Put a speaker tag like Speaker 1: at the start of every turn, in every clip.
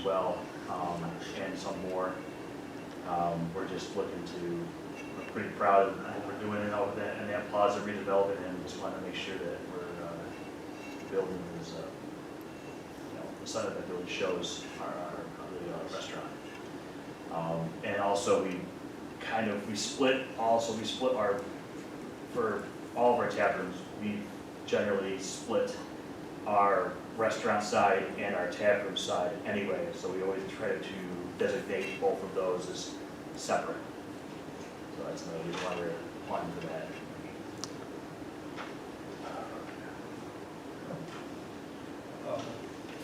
Speaker 1: well, and some more. We're just looking to, we're pretty proud of what we're doing over that, and that plaza redevelopment, and just want to make sure that we're building is, the side of that building shows the restaurant. And also we split our, for all of our tap rooms, we generally split our restaurant side and our tap room side anyway, so we always try to designate both of those as separate. So that's another reason why we're applying for that.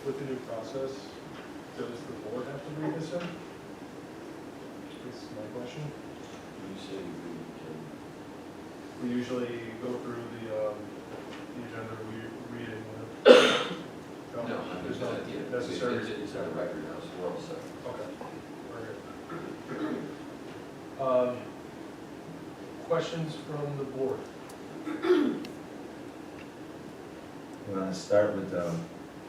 Speaker 2: With the new process, does the board have to read this in? This is my question.
Speaker 3: You say
Speaker 2: We usually go through the agenda, we read it.
Speaker 3: no,
Speaker 2: There's not
Speaker 3: yeah,
Speaker 2: necessary.
Speaker 3: it's on the record now, so we're all set.
Speaker 2: Okay, very good. Questions from the board?
Speaker 4: We want to start with the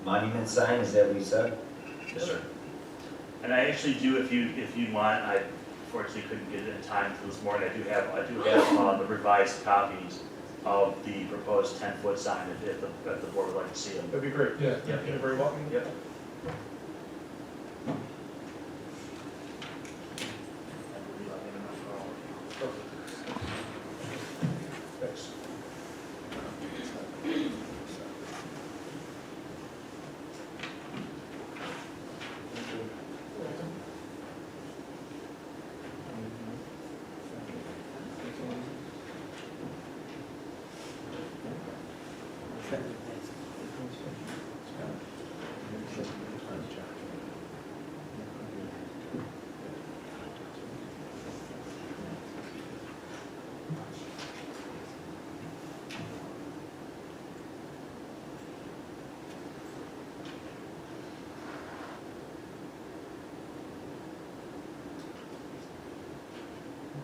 Speaker 4: monument sign, is that what you said?
Speaker 1: Yes, sir. And I actually do, if you want, I fortunately couldn't get it in time for this morning. I do have the revised copies of the proposed 10-foot sign if the board would like to see them.
Speaker 2: That'd be great. Yeah. You're very welcome.
Speaker 1: Yep.
Speaker 2: Thanks.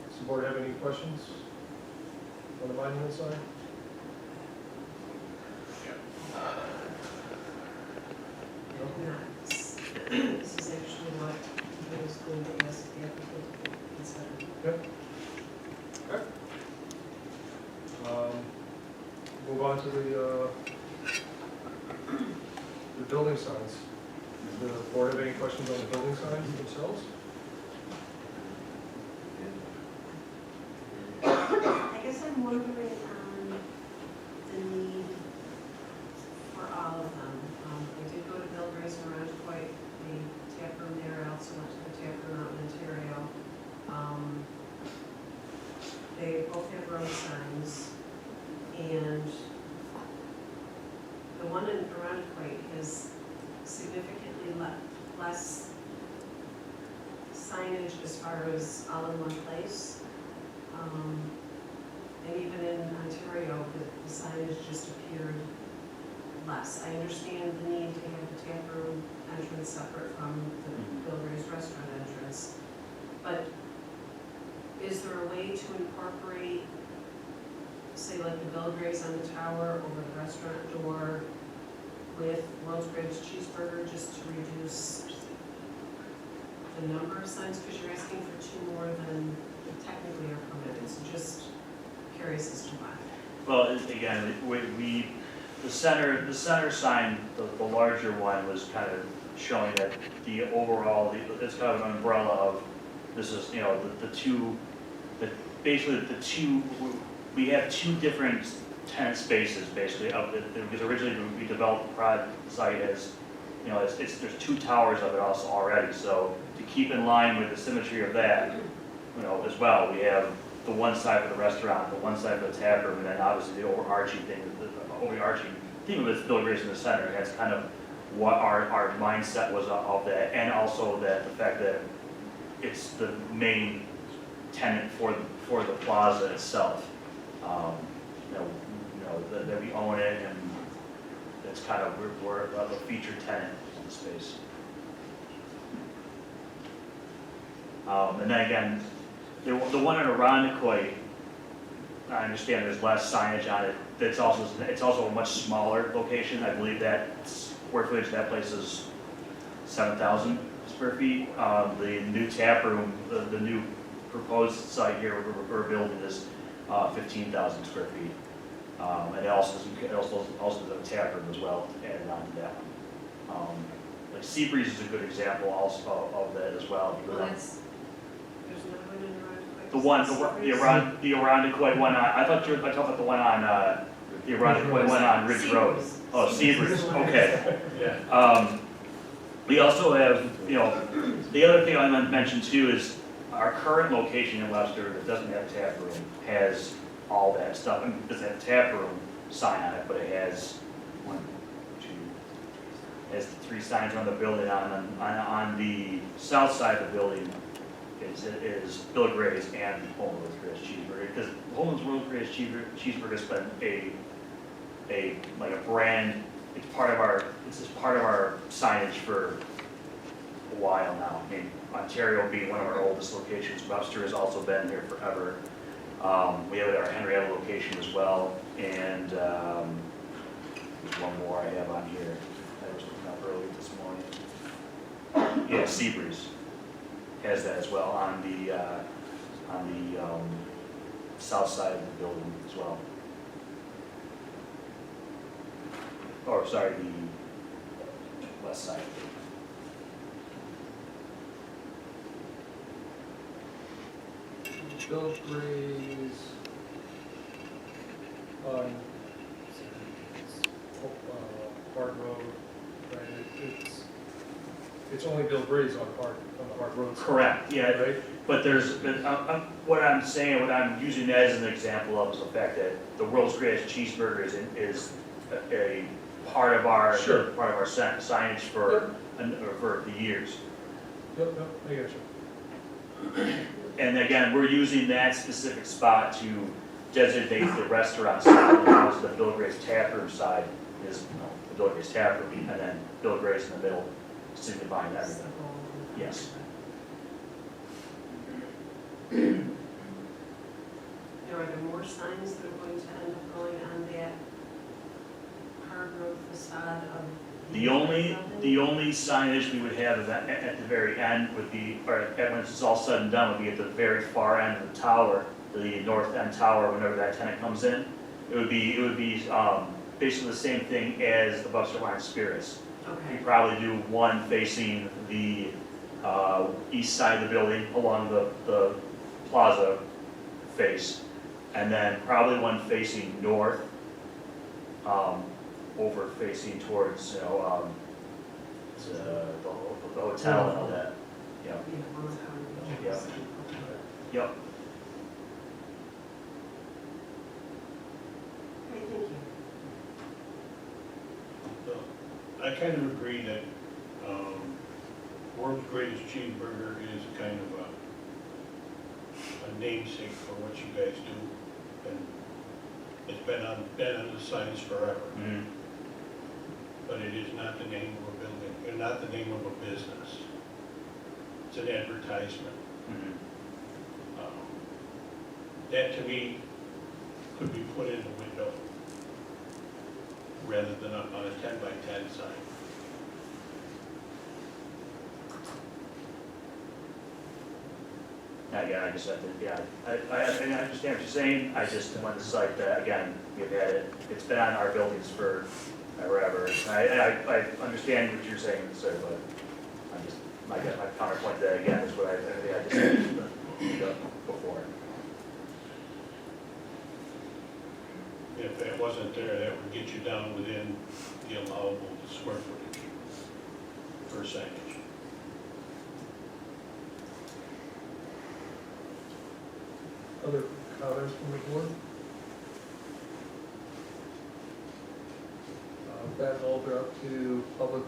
Speaker 2: Does the board have any questions on the monument sign?
Speaker 5: This is actually what I was going to ask the applicant to consider.
Speaker 2: Yep. Okay. Move on to the building signs. Does the board have any questions on the building signs themselves?
Speaker 5: I guess I'm wondering the need for all of them. I did go to Bill Gray's around quite the tap room there. I also went to the tap room out in Ontario. They both have road signs, and the one in Irondequoit has significantly less signage as far as all in one place. And even in Ontario, the signage just appeared less. I understand the need to have the tap room entrance separate from the Bill Gray's restaurant entrance, but is there a way to incorporate, say like the Bill Gray's on the tower over the restaurant door with Rosebridge Cheeseburger, just to reduce the number of signs, because you're asking for two more than technically are permitted, so just curious as to why.
Speaker 1: Well, again, the center sign, the larger one, was kind of showing that the overall, it's kind of an umbrella of, this is, basically the two, we have two different tenant spaces, basically, because originally we developed the project site as, there's two towers of it also already, so to keep in line with the symmetry of that, as well, we have the one side for the restaurant, the one side for the tap room, and then obviously the overarching theme of it's Bill Gray's in the center, and that's kind of what our mindset was of that, and also that the fact that it's the main tenant for the plaza itself. That we own it, and that's kind of, we're a featured tenant in the space. And then again, the one in Irondequoit, I understand there's less signage on it. It's also a much smaller location. I believe that square footage of that place is 7,000 square feet. The new tap room, the new proposed site here we're building is 15,000 square feet. And it also does a tap room as well, added on to that one. Like Seabreeze is a good example also of that as well.
Speaker 5: Well, there's another one in Arundecoit.
Speaker 1: The Arundecoit one, I thought you were talking about the one on, the Arundecoit one on Ridge Road. Oh, Seabreeze, okay.
Speaker 2: Yeah.
Speaker 1: We also have, the other thing I want to mention too is our current location in Webster that doesn't have a tap room has all that stuff. I mean, it doesn't have a tap room sign on it, but it has has the 3 signs on the building. On the south side of the building is Bill Gray's and Holman's World Gray's Cheeseburger, because Holman's World Gray's Cheeseburger has been like a brand. It's just part of our signage for a while now. I mean, Ontario being one of our oldest locations, Webster has also been here forever. We have it at our Henrietta location as well, and there's one more I have on here. I was looking up early this morning. Yeah, Seabreeze has that as well on the south side of the building as well. Or sorry, the west side.
Speaker 2: Bill Gray's on Park Road, right? It's only Bill Gray's on Park Road.
Speaker 1: Correct, yeah.
Speaker 2: Right?
Speaker 1: But what I'm saying, what I'm using that as an example of is the fact that the world's greatest cheeseburger is a part of our
Speaker 2: Sure.
Speaker 1: signage for the years.
Speaker 2: Yep, I got you.
Speaker 1: And again, we're using that specific spot to designate the restaurant side, and also the Bill Gray's Tap Room side is the Bill Gray's Tap Room, and then Bill Gray's in the middle, signifying everything. Yes.
Speaker 5: Are there more signs that are going to end up going on that hard road facade of?
Speaker 1: The only signage we would have is at the very end would be, or when it's all said and done, would be at the very far end of the tower, the north end tower, whenever that tenant comes in. It would be basically the same thing as the Webster Wine Spirits. We
Speaker 5: Okay,
Speaker 1: probably do one facing the east side of the building along the plaza face, and then probably one facing north, over facing towards, the hotel and all that. Yeah.
Speaker 5: yeah.
Speaker 1: Yep.
Speaker 5: Okay, thank you.
Speaker 6: I kind of agree that World's Greatest Cheeseburger is kind of a namesake for what you guys do, and it's been on the signs forever.
Speaker 1: Mhm.
Speaker 6: But it is not the name of a building, and not the name of a business. It's an advertisement.
Speaker 1: Mhm.
Speaker 6: That to me could be put in the window rather than on a 10-by-10 sign.
Speaker 1: Yeah, I just have to, yeah, I understand what you're saying, I just want to cite that, again, we've had it, it's been on our buildings for forever. I understand what you're saying, sir, but I'm just, my counterpoint to that again is what I just said before.
Speaker 6: If that wasn't there, that would get you down within the allowable square footage for signage.
Speaker 2: Other comments from the board? With that, I'll open up to public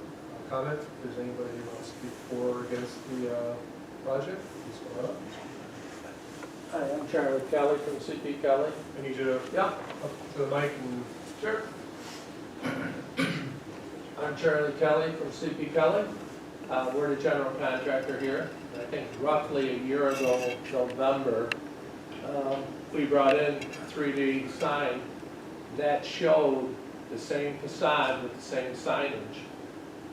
Speaker 2: comment. If there's anybody who wants to speak for or against the project, please go up.
Speaker 7: Hi, I'm Charlie Kelly from CP Kelly.
Speaker 2: I need you to
Speaker 7: Yeah,
Speaker 2: up to the mic and
Speaker 7: sure. I'm Charlie Kelly from CP Kelly. We're the general contractor here. I think roughly a year ago, November, we brought in a 3D sign that showed the same facade with the same signage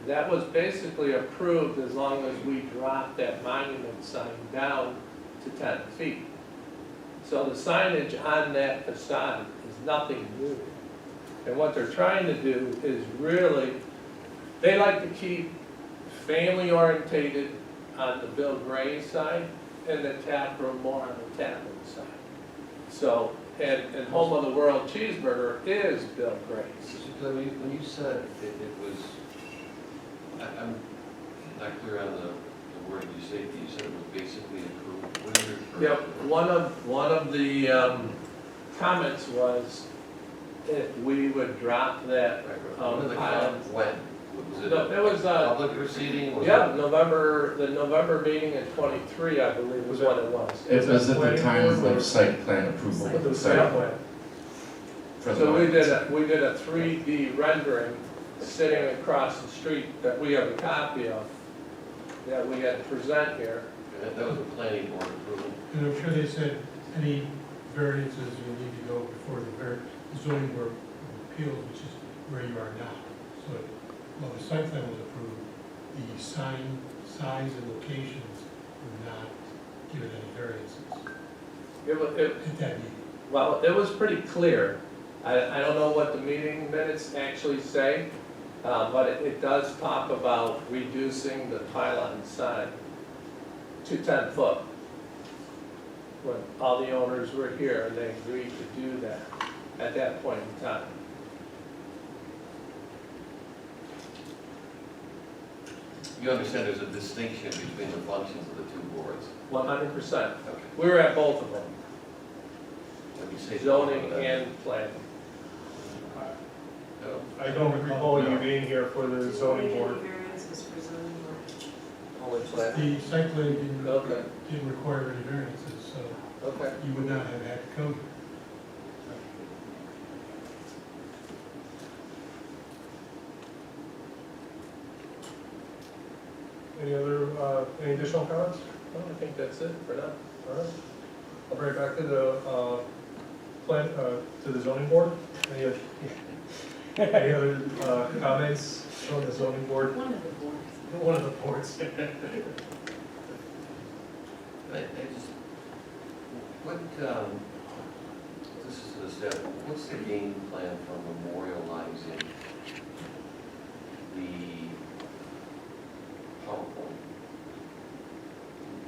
Speaker 7: that was basically approved as long as we dropped that monument sign down to 10 feet. So the signage on that facade is nothing new. And what they're trying to do is really, they like to keep family orientated on the Bill Gray side and the tap room more on the tap room side. So, and Home of the World Cheeseburger is Bill Gray's.
Speaker 3: So when you said it was, I'm not clear on the word you said it was basically approved. What are you referring
Speaker 7: Yep,
Speaker 3: to?
Speaker 7: one of the comments was if we would drop that,
Speaker 3: Right, right. When did the comment, when? Was it
Speaker 7: no, it was,
Speaker 3: a public proceeding? Was
Speaker 7: yeah,
Speaker 3: it-
Speaker 7: the November meeting in '23, I believe, was what it was.
Speaker 8: It was at the
Speaker 2: Planning
Speaker 8: time
Speaker 2: board or-
Speaker 8: of site plan approval.
Speaker 2: With the
Speaker 8: Site
Speaker 2: site plan.
Speaker 8: for the
Speaker 7: So we
Speaker 8: monument.
Speaker 7: did a 3D rendering sitting across the street that we have a copy of, that we had to present here.
Speaker 3: That was a planning board approval.
Speaker 9: And I'm sure they said any variances you need to go before the zoning board of appeals, which is where you are now. So, while the site plan was approved, the sign size and locations were not given any variances at that meeting.
Speaker 7: Well, it was pretty clear. I don't know what the meeting minutes actually say, but it does talk about reducing the pylon sign to 10 foot. When all the owners were here and they agreed to do that at that point in time.
Speaker 3: You understand there's a distinction between the functions of the two boards?
Speaker 7: 100%.
Speaker 3: Okay.
Speaker 7: We were at both of them,
Speaker 3: When you say
Speaker 7: zoning and planning.
Speaker 3: No.
Speaker 2: I don't recall you being here for the zoning board.
Speaker 5: Any variances for zoning board?
Speaker 7: Only planning.
Speaker 9: The site plan
Speaker 7: Okay.
Speaker 9: didn't require any variances, so
Speaker 7: Okay.
Speaker 9: you would not have had to come here.
Speaker 2: Any additional comments?
Speaker 7: Well, I think that's it for now.
Speaker 2: All right. I'll bring it back to the, to the zoning board. Any other, any other, comments from the zoning board?
Speaker 5: One of the boards.
Speaker 2: One of the boards.
Speaker 3: I just, what, this is to the staff, what's the game plan for memorializing the PowerPoint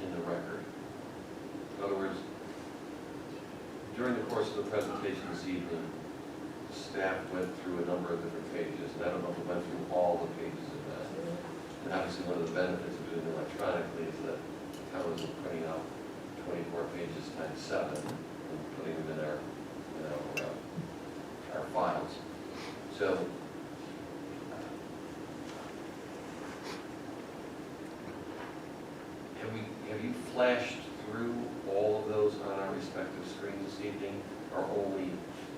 Speaker 3: in the record? In other words, during the course of the presentation this evening, staff went through a number of different pages, and I don't know if it went through all the pages of that. And obviously, one of the benefits of doing it electronically is that I was printing out 24 pages times 7 and putting them in our files. So, have you flashed through all of those on our respective screens this evening, or only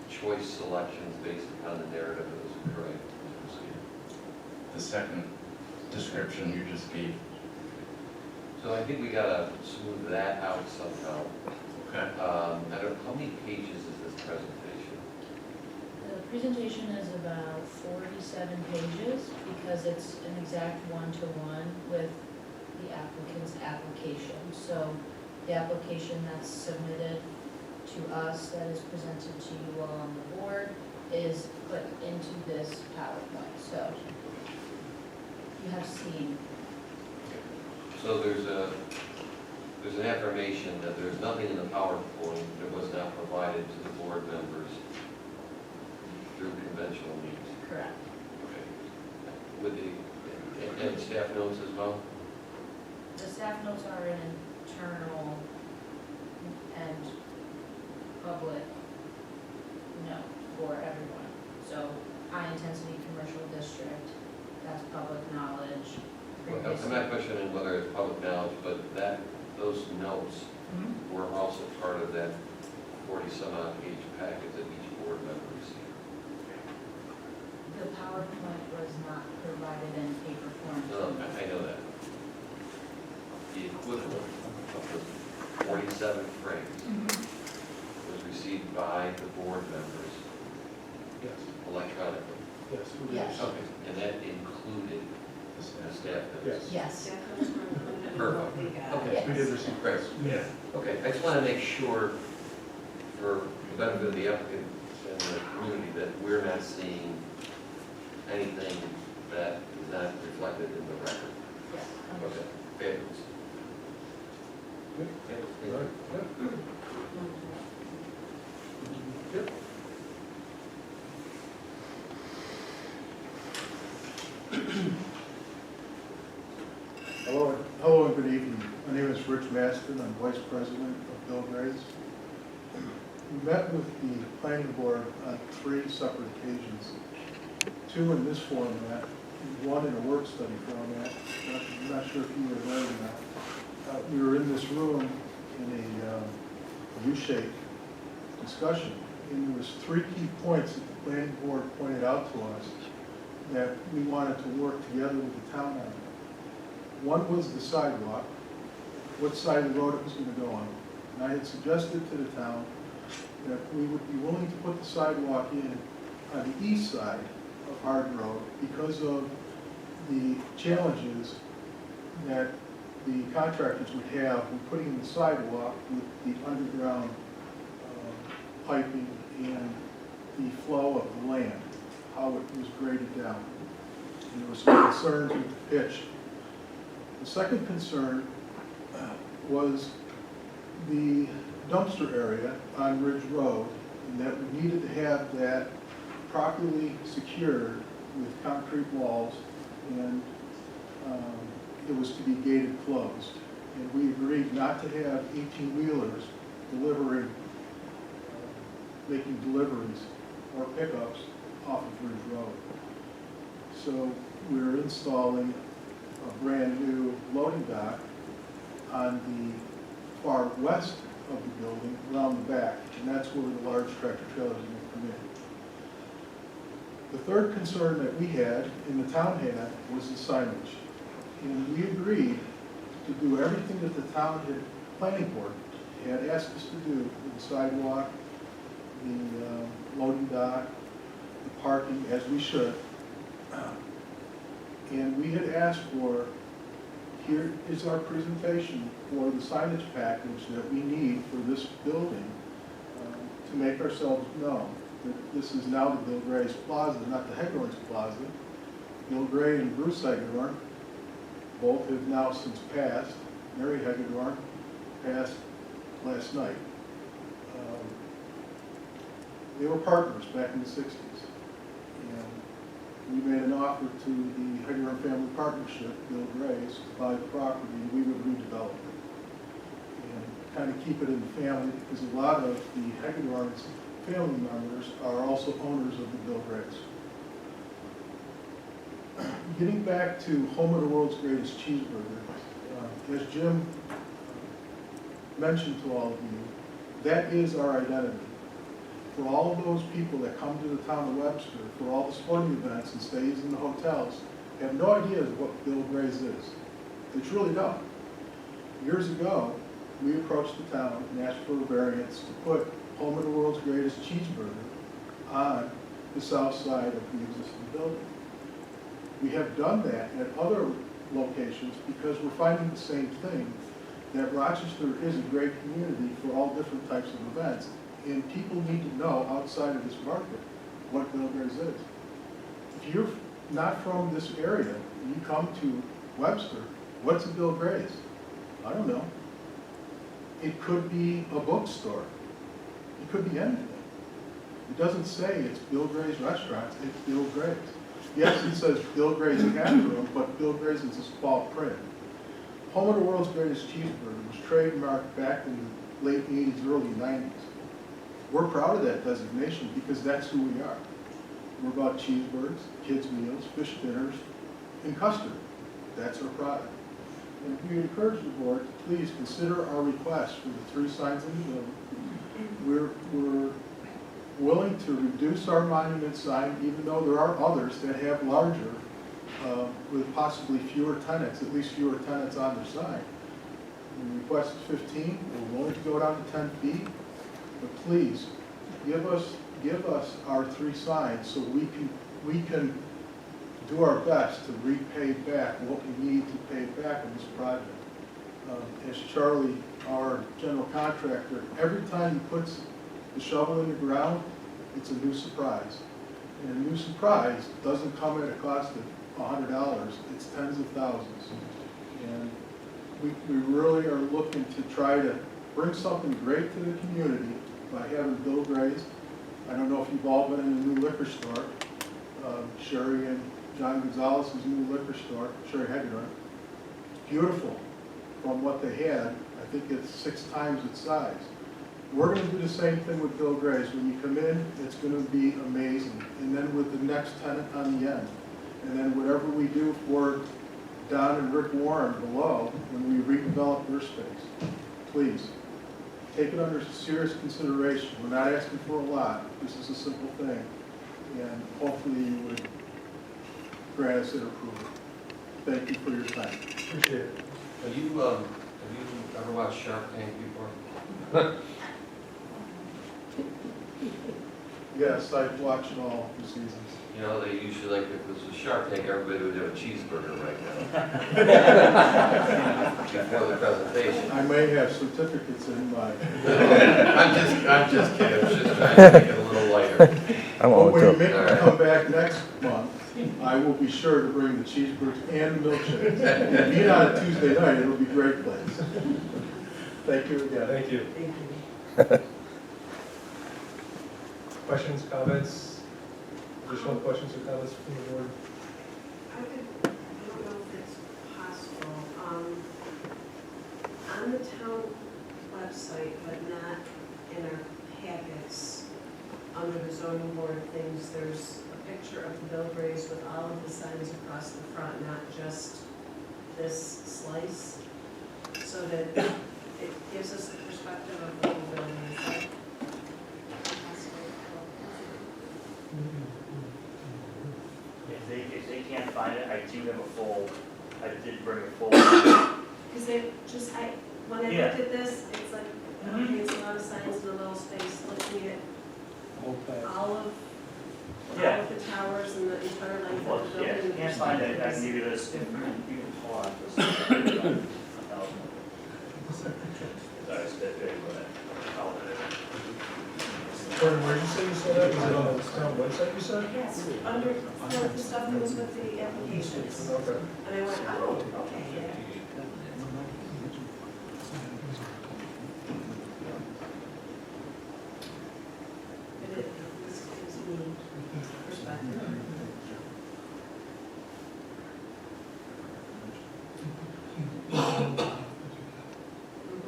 Speaker 3: choice selections based upon the narrative that was occurring?
Speaker 8: The second description you just gave.
Speaker 3: So I think we gotta smooth that out somehow.
Speaker 8: Okay.
Speaker 3: I don't, how many pages is this presentation?
Speaker 10: The presentation is about 47 pages because it's an exact one-to-one with the applicant's application. So the application that's submitted to us, that is presented to you all on the board, is put into this PowerPoint. So you have seen.
Speaker 3: So there's an affirmation that there's nothing in the PowerPoint that was not provided to the board members through conventional means.
Speaker 10: Correct.
Speaker 3: Okay. With the, and staff notes as well?
Speaker 10: The staff notes are an internal and public note for everyone. So high-intensity commercial district, that's public knowledge.
Speaker 3: I'm not questioning whether it's public knowledge, but those notes
Speaker 10: Mhm.
Speaker 3: were also part of that 40-some-odd page packet that each board member received.
Speaker 10: The PowerPoint was not provided in paper form.
Speaker 3: No, I know that. The equivalent of the 47 frames
Speaker 10: Mhm.
Speaker 3: was received by the board members
Speaker 2: Yes.
Speaker 3: electronically.
Speaker 2: Yes.
Speaker 10: Yes.
Speaker 3: Okay. And that included
Speaker 8: The staff.
Speaker 3: Staff minutes.
Speaker 2: Yes.
Speaker 10: Yes.
Speaker 3: Perfect. Okay.
Speaker 2: We did this.
Speaker 3: Great.
Speaker 1: Yeah.
Speaker 3: Okay, I just want to make sure, for the benefit of the applicant and the community, that we're not seeing anything that is not reflected in the record.
Speaker 10: Yes.
Speaker 3: Okay, fabulous.
Speaker 2: Good.
Speaker 3: Okay,
Speaker 2: All right,
Speaker 3: thank you.
Speaker 2: yeah. Yep.
Speaker 11: Hello and good evening. My name is Rich Maston. I'm Vice President of Bill Grades. We met with the planning board on 3 separate occasions, 2 in this format, 1 in a work study format. I'm not sure if you were there or not. We were in this room in a U-shaped discussion, and there was 3 key points that the planning board pointed out to us that we wanted to work together with the town on. One was the sidewalk, what side of the road it was going to go on. And I had suggested to the town that we would be willing to put the sidewalk in on the east side of Hard Road because of the challenges that the contractors would have when putting in the sidewalk with the underground piping and the flow of the land, how it was graded down. And there were some concerns with the pitch. The second concern was the dumpster area on Ridge Road, and that we needed to have that properly secured with concrete walls, and it was to be gated closed. And we agreed not to have 18-wheelers delivering, making deliveries or pickups off of Ridge Road. So we're installing a brand new loading dock on the far west of the building, around the back, and that's where the large tractor trailers are going to come in. The third concern that we had, and the town had, was the signage. And we agreed to do everything that the town had, planning board had asked us to do, the sidewalk, the loading dock, the parking, as we should. And we had asked for, here is our presentation for the signage package that we need for this building to make ourselves known. That this is now the Bill Gray's Plaza, not the Hagedorn's Plaza. Bill Gray and Bruce Hagedorn both have now since passed. Mary Hagedorn passed last night. They were partners back in the 60s. We made an offer to the Hagedorn Family Partnership, Bill Gray's, to buy the property, and we would redevelop it. And kind of keep it in the family, because a lot of the Hagedorn's family members are also owners of the Bill Gray's. Getting back to home of the world's greatest cheeseburger, as Jim mentioned to all of you, that is our identity. For all of those people that come to the town of Webster, for all the sporting events and stays in the hotels, have no idea what Bill Gray's is. They truly don't. Years ago, we approached the town and asked for a variance to put home of the world's greatest cheeseburger on the south side of the existing building. We have done that at other locations because we're finding the same thing, that Rochester is a great community for all different types of events. And people need to know outside of this market what Bill Gray's is. If you're not from this area and you come to Webster, what's a Bill Gray's? I don't know. It could be a bookstore. It could be anything. It doesn't say it's Bill Gray's Restaurant, it's Bill Gray's. Yes, it says Bill Gray's Bathroom, but Bill Gray's is a small print. Home of the world's greatest cheeseburger was trademarked back in the late 80s, early 90s. We're proud of that designation because that's who we are. We're about cheeseburgers, kids' meals, fish dinners, and custard. That's our product. And we encourage the board to please consider our request for the 3 signs in the building. We're willing to reduce our monument sign, even though there are others that have larger, with possibly fewer tenants, at least fewer tenants on their sign. We requested 15. We're willing to go down to 10 feet. But please, give us our 3 signs so we can do our best to repay back what we need to pay back on this project. As Charlie, our general contractor, every time he puts the shovel in the ground, it's a new surprise. And a new surprise doesn't come at a cost of $100, it's tens of thousands. And we really are looking to try to bring something great to the community by having Bill Gray's. I don't know if you've all been in the new liquor store, Sherry and John Gonzalez's new liquor store, Sherry Hegedorn. Beautiful from what they had. I think it's 6 times its size. We're going to do the same thing with Bill Gray's. When you come in, it's going to be amazing. And then with the next tenant on the end. And then whatever we do for Don and Rick Warren below, when we redevelop their space, please, take it under serious consideration. We're not asking for a lot. This is a simple thing. And hopefully you would grant us an approval. Thank you for your time.
Speaker 2: Appreciate it.
Speaker 3: Have you ever watched Shark Tank before?
Speaker 11: Yes, I've watched all the seasons.
Speaker 3: You know, they usually, like, if it was a Shark Tank, everybody would have a cheeseburger right now. Before the presentation.
Speaker 11: I may have certificates in my.
Speaker 3: I'm just kidding, I was just trying to make it a little lighter.
Speaker 11: But when you make me come back next month, I will be sure to bring the cheeseburgers and the milkshakes. And being on a Tuesday night, it'll be a great place. Thank you again.
Speaker 2: Thank you.
Speaker 5: Thank you.
Speaker 2: Questions, comments, additional questions or comments from the board?
Speaker 5: I don't know if it's possible, on the town website, but not in our packets, under the zoning board things, there's a picture of the Bill Gray's with all of the signs across the front, not just this slice, so that it gives us a perspective of the whole building. Is that possible?
Speaker 1: If they can't find it, I did bring a full.
Speaker 5: Because when I
Speaker 1: Yeah.
Speaker 5: looked at this, it's like, okay, it's a lot of signs in a little space, looking at all of the towers and the entire length
Speaker 1: Well,
Speaker 5: of the
Speaker 1: yeah, if
Speaker 5: building.
Speaker 1: you can't find it, I can give you this, you can hold on to this. Sorry, it's a bit big, but I'll do it.
Speaker 2: Gordon, where did you say you saw that? Was it on the town website you said?
Speaker 5: Yes, under, the stuff that was with the applications.
Speaker 2: Okay.
Speaker 5: And I went, oh, okay, yeah. But it gives me perspective.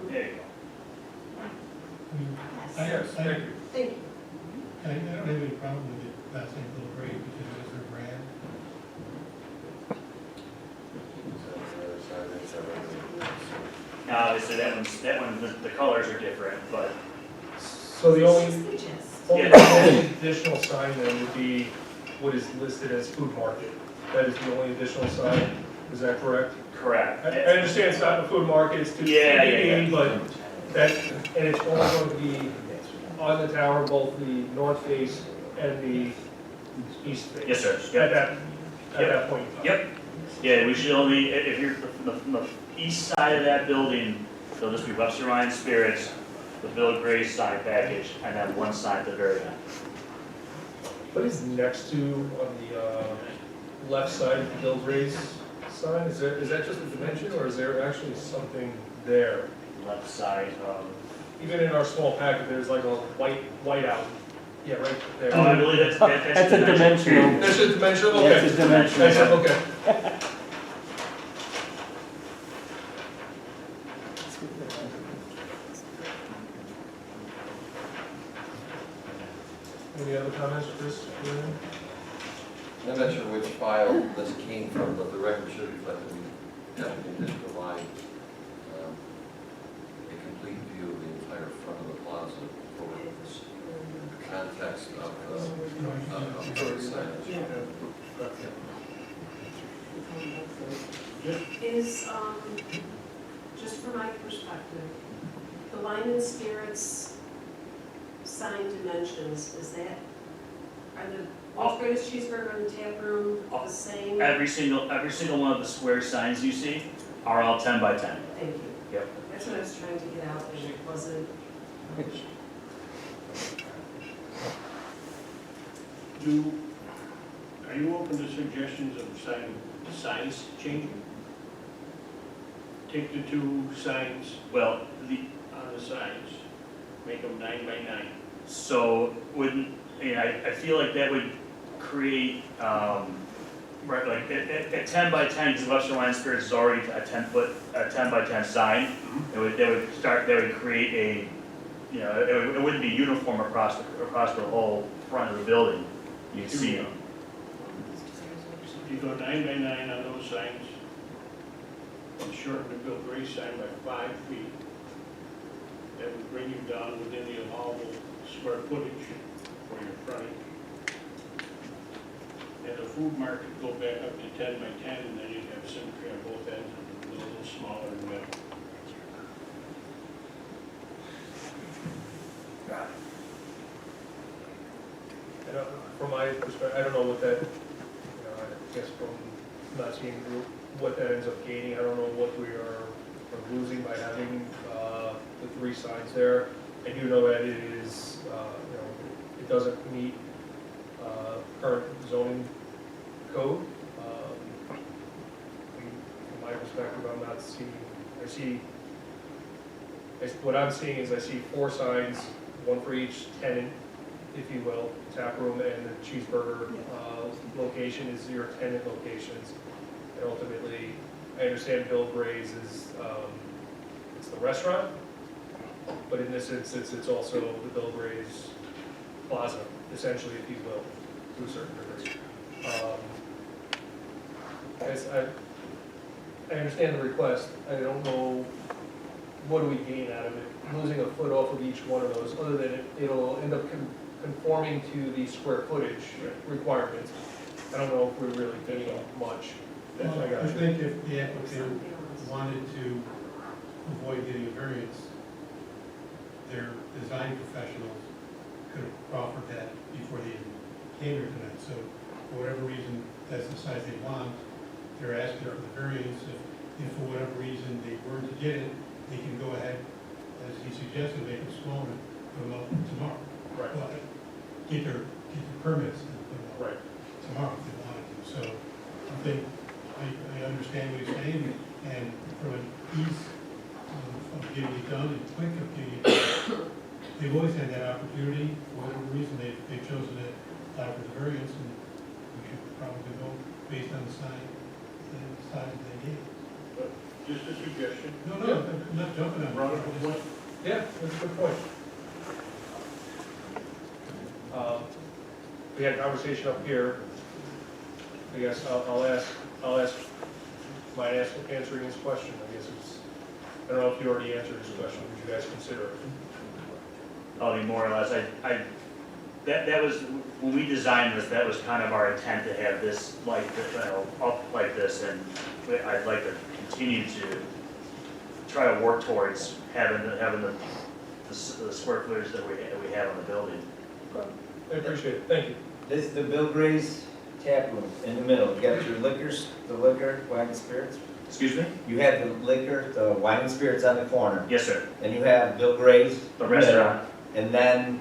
Speaker 1: There you go.
Speaker 5: Yes,
Speaker 2: Thank you.
Speaker 5: thank you.
Speaker 9: I don't have any problem with it last name Bill Gray because it was their brand.
Speaker 1: Now, obviously, that one, the colors are different, but
Speaker 2: So the only,
Speaker 5: Six pages.
Speaker 2: only additional sign then would be what is listed as food market. That is the only additional sign, is that correct?
Speaker 1: correct.
Speaker 2: I understand it's not a food market, it's too
Speaker 1: Yeah,
Speaker 2: TBD, but that, and it's only going to be on the tower, both the north face and the east face.
Speaker 1: Yes, sir.
Speaker 2: At
Speaker 1: Yep.
Speaker 2: that point in time.
Speaker 1: Yep. Yeah, we should only, if you're the east side of that building, there'll just be Webster Wine Spirits, the Bill Gray sign package, and then one sign at the very end.
Speaker 2: What is next to on the left side of the Bill Gray's sign? Is that just a dimension, or is there actually something there?
Speaker 1: Left side of,
Speaker 2: Even in our small packet, there's like a white out. Yeah, right there.
Speaker 1: oh, I believe that's
Speaker 12: That's a dimensional.
Speaker 2: That's a dimensional,
Speaker 12: That's
Speaker 2: okay.
Speaker 12: a dimensional.
Speaker 2: That's a- okay. Any other comments, Chris?
Speaker 3: I'm not sure which file this came from, but the record should reflect that we definitely did provide a complete view of the entire front of the plaza for the context of the signage.
Speaker 5: Is, just from my perspective, the wine and spirits sign dimensions, is that Are the world's greatest cheeseburger in the tap room the same?
Speaker 1: Every single one of the square signs you see are all 10 by 10.
Speaker 5: Thank you.
Speaker 1: Yep.
Speaker 5: That's what I was trying to get out, and it wasn't.
Speaker 6: Are you open to suggestions of signs changing? Take the two signs
Speaker 1: Well,
Speaker 6: on the sides, make them 9 by 9.
Speaker 1: so I feel like that would create, right, like at 10 by 10, because Webster Wine and Spirits is already a 10 by 10 sign. That would create a, it wouldn't be uniform across the whole front of the building. You'd see them.
Speaker 6: If you go 9 by 9 on those signs, and shorten the Bill Gray sign by 5 feet, that would bring you down within the allowable square footage for your frontage. And the food market go back up to 10 by 10, and then you'd have symmetry on both ends, and a little smaller in the middle.
Speaker 2: And from my perspective, I don't know what that, I guess from not seeing what that ends up gaining, I don't know what we are losing by having the 3 signs there. I do know that it is, it doesn't meet current zoning code. From my perspective, I'm not seeing, what I'm seeing is I see 4 signs, 1 for each tenant, if you will, tap room, and the cheeseburger location is your tenant locations. And ultimately, I understand Bill Gray's is, it's the restaurant, but in this instance, it's also the Bill Gray's plaza, essentially, if you will, to a certain degree. I understand the request. I don't know, what do we gain out of it? Losing a foot off of each one of those, other than it'll end up conforming to the square footage requirements. I don't know if we're really getting much.
Speaker 9: Well,
Speaker 2: I got
Speaker 9: I
Speaker 2: you.
Speaker 9: think if the applicant wanted to avoid getting a variance, their design professionals could have offered that before they even came here tonight. So for whatever reason, that's the size they want, they're asking for the variance. If for whatever reason they weren't to get it, they can go ahead, as he suggested, make it smaller, put them up tomorrow.
Speaker 2: Right.
Speaker 9: Well, get their permits and put them up
Speaker 2: Right.
Speaker 9: tomorrow if they wanted to. So I think, I understand what he's saying, and from an ease of getting it done and quick of getting it done, they've always had that opportunity. For whatever reason, they've chosen to apply for the variance, and we should probably go based on the size that they gave.
Speaker 6: But just a suggestion.
Speaker 9: No, I'm not jumping on it.
Speaker 6: Brought up a point.
Speaker 2: Yeah, that's a good point. We had a conversation up here. I guess I'll ask, might ask answering this question. I guess it's, I don't know if you already answered this question. Would you guys consider it?
Speaker 1: I mean, more or less, that was, when we designed this, that was kind of our intent to have this up like this, and I'd like to continue to try to work towards having the square footage that we have on the building.
Speaker 2: I appreciate it. Thank you.
Speaker 4: This is the Bill Gray's tap room in the middle. You got your liquors, the liquor, wine and spirits.
Speaker 1: Excuse me?
Speaker 4: You have the liquor, the wine and spirits on the corner.
Speaker 1: Yes, sir.
Speaker 4: Then you have Bill Gray's.
Speaker 1: The
Speaker 4: in middle.
Speaker 1: restaurant,
Speaker 4: And then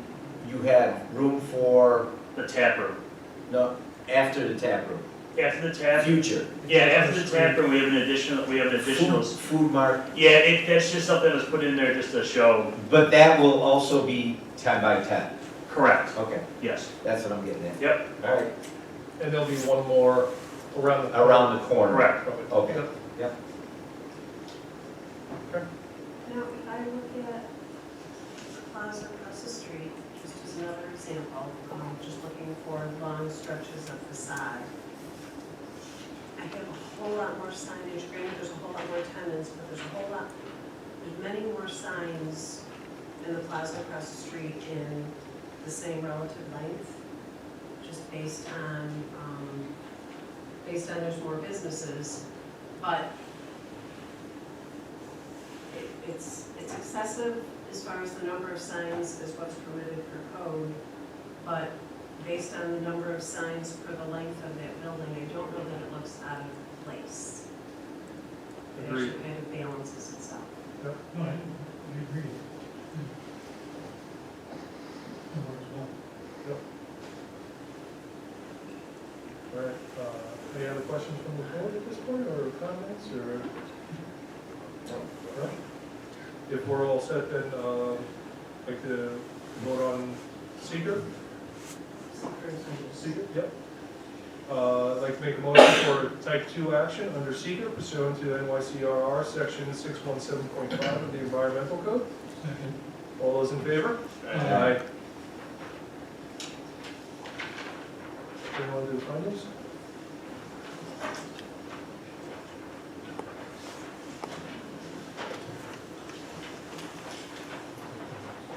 Speaker 4: you have room for,
Speaker 1: the tap room.
Speaker 4: no, after the tap room.
Speaker 1: After the tap,
Speaker 4: Future.
Speaker 1: yeah, after the tap room, we have an additional,
Speaker 4: Food mart,
Speaker 1: yeah, that's just something that was put in there just to show,
Speaker 4: but that will also be 10 by 10.
Speaker 1: correct,
Speaker 4: Okay,
Speaker 1: yes.
Speaker 4: that's what I'm getting at.
Speaker 1: Yep,
Speaker 4: All right,
Speaker 2: And there'll be one more around the.
Speaker 4: around the corner.
Speaker 1: correct.
Speaker 2: Of it.
Speaker 4: Okay.
Speaker 2: Yep.
Speaker 4: Yep.
Speaker 5: Now, if I look at the plaza across the street, just as another example, just looking for long stretches of facade, I have a whole lot more signage, granted, there's a whole lot more tenants, but there's many more signs in the plaza across the street in the same relative length, just based on there's more businesses, but it's excessive as far as the number of signs as what's permitted per code, but based on the number of signs for the length of that building, I don't know that it looks out of place. It
Speaker 2: Agreed.
Speaker 5: actually kind of balances itself.
Speaker 9: No, I agree. That works well.
Speaker 2: All right, any other questions from the board at this point, or comments, or? No? If we're all set, then, like to vote on seeker? Seeker, yep. I'd like to make a motion for type 2 action under seeker pursuant to NYCRR section 617.5 of the environmental code.
Speaker 9: Second.
Speaker 2: All those in favor?
Speaker 9: Aye.
Speaker 2: Anyone do findings?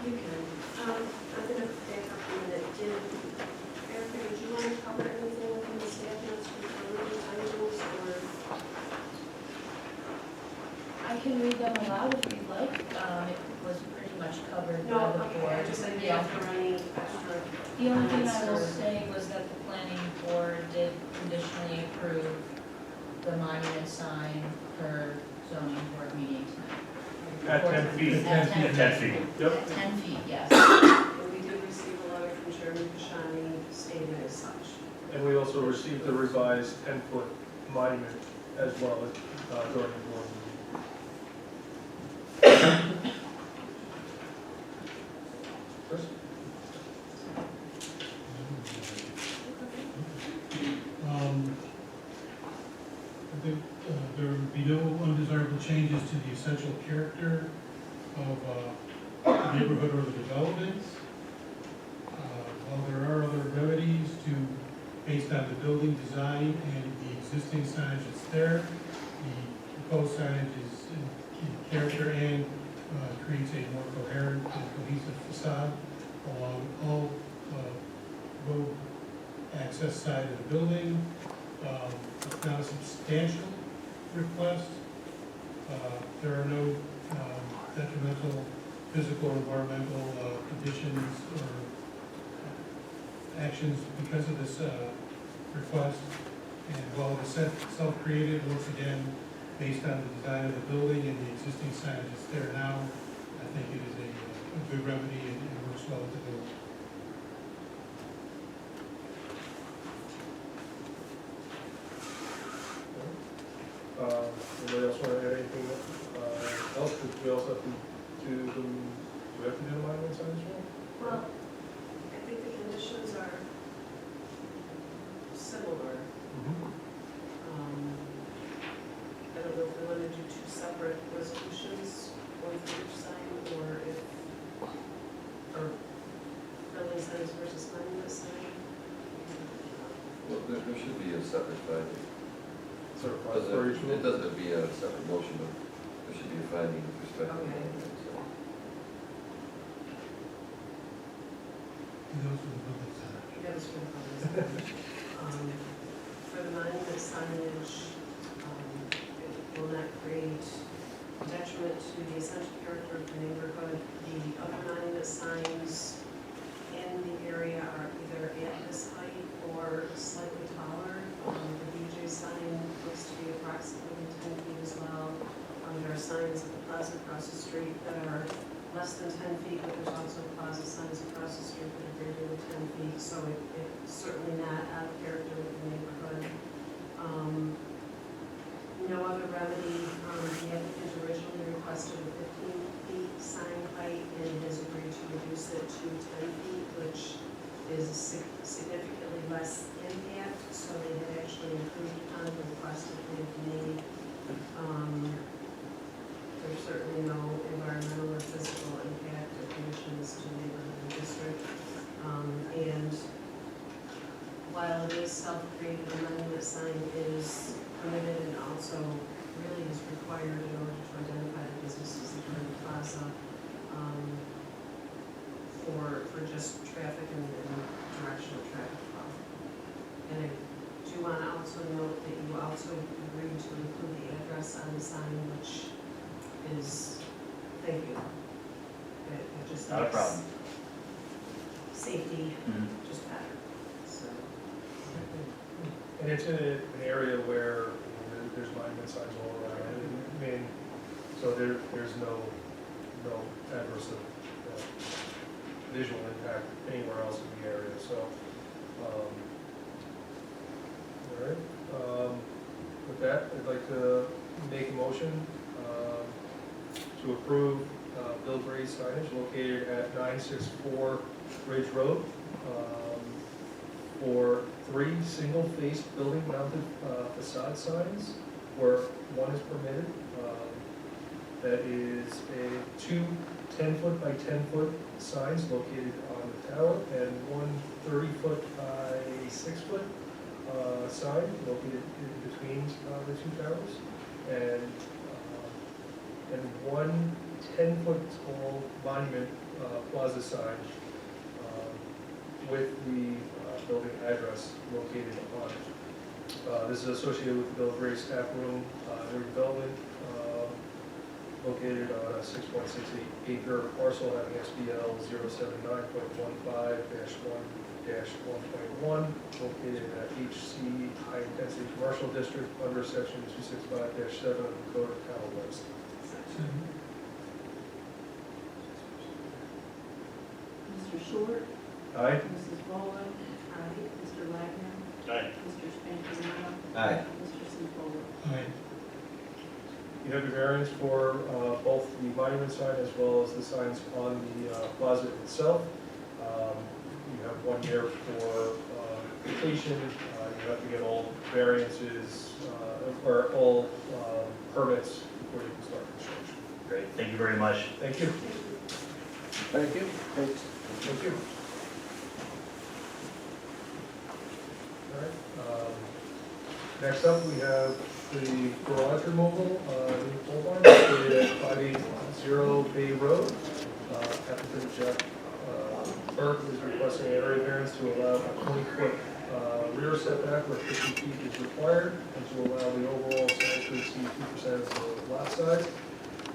Speaker 5: You can. I'm gonna back up a minute. Erica, did you want to cover anything within the staff notes for the findings, or?
Speaker 10: I can read them aloud if you'd like. It was pretty much covered by
Speaker 5: No,
Speaker 10: the
Speaker 5: okay,
Speaker 10: board.
Speaker 5: I just didn't
Speaker 10: Yeah.
Speaker 5: know for any extra.
Speaker 10: The only thing I will say was that the planning board did conditionally approve the monument sign per zoning board meeting tonight.
Speaker 2: At 10 feet.
Speaker 10: At 10
Speaker 1: 10 feet.
Speaker 2: Yep.
Speaker 10: At 10 feet, yes.
Speaker 5: And we did receive a letter from Chairman Kashani stating as such.
Speaker 2: And we also received a revised 10-foot monument as well during the board meeting. Chris?
Speaker 9: I think there would be no undesirable changes to the essential character of the neighborhood or the development. While there are other remedies based on the building design and the existing signage that's there, the proposed signage is in character and creates a more coherent and cohesive facade along all road access side of the building. It's not a substantial request. There are no detrimental physical or environmental conditions or actions because of this request. And while it is self-created, once again, based on the design of the building and the existing signage that's there now, I think it is a good remedy and works well with the building.
Speaker 2: Anybody else want to add anything else? Because we also have to do the monument sign as well?
Speaker 5: Well, I think the conditions are similar. I don't know if we want to do two separate resolutions, one for each sign, or building signs versus monument sign.
Speaker 3: Well, there should be a separate finding.
Speaker 2: Certified for each
Speaker 3: It
Speaker 2: one?
Speaker 3: doesn't have to be a separate motion, but there should be a finding with respect to
Speaker 5: Okay.
Speaker 3: that.
Speaker 9: And those are the building signage.
Speaker 5: That was for the building sign. For the monument signage, it will not create detriment to the essential character of the neighborhood. The other monument signs in the area are either at this height or slightly taller. The DJ sign looks to be approximately 10 feet as well. There are signs at the plaza across the street that are less than 10 feet, but there's also plaza signs across the street that are greater than 10 feet, so it's certainly not out of character with the neighborhood. No other remedy. The applicant originally requested a 15 feet sign height and has agreed to reduce it to 10 feet, which is significantly less impact, so they had actually improved upon the request that they had made. There's certainly no environmental or physical impact or conditions to the neighborhood district. And while it is self-created, the monument sign is permitted and also really is required in order to identify the businesses that are in the plaza for just traffic and directional traffic flow. And I do want to also note that you also agreed to include the address on the sign, which is, thank you. It just
Speaker 1: Not a
Speaker 5: makes
Speaker 1: problem.
Speaker 5: safety
Speaker 1: Mhm.
Speaker 5: just better.
Speaker 2: And it's in an area where there's monument signs all around. I mean, so there's no adverse visual impact anywhere else in the area, so. All right, with that, I'd like to make a motion to approve Bill Gray's signage located at 964 Ridge Road for 3 single-faced building-mounted facade signs, where one is permitted. That is 2 10-foot by 10-foot signs located on the tower, and 1 30-foot by 6-foot sign located in between the 2 towers, and 1 10-foot tall monument plaza sign with the building address located on it. This is associated with the Bill Gray staff room redevelopment located on a 6.68 acre parcel having SBL 079.15-1-1.1, located at HC High Intensity Commercial District under section 265-7 of the Code of Town of Webster.
Speaker 12: Mr. Short?
Speaker 2: Aye.
Speaker 12: Mrs. Boland? Aye. Mr. Wagner?
Speaker 6: Aye.
Speaker 12: Mr. Spankina?
Speaker 4: Aye.
Speaker 12: Mr. Seefold?
Speaker 9: Aye.
Speaker 2: You have your variance for both the monument sign as well as the signs on the plaza itself. You have 1 year for completion. You have to get all variances or all permits before you can start construction.
Speaker 1: Great, thank you very much.
Speaker 2: Thank you.
Speaker 7: Thank you.
Speaker 2: Thank you. All right. Next up, we have the garage removal, new pole barn located at 580 Bay Road. Applicant Jeff Burke is requesting an area variance to allow a 20-foot rear setback where 50 feet is required, and to allow the overall size to exceed 2% of the lot size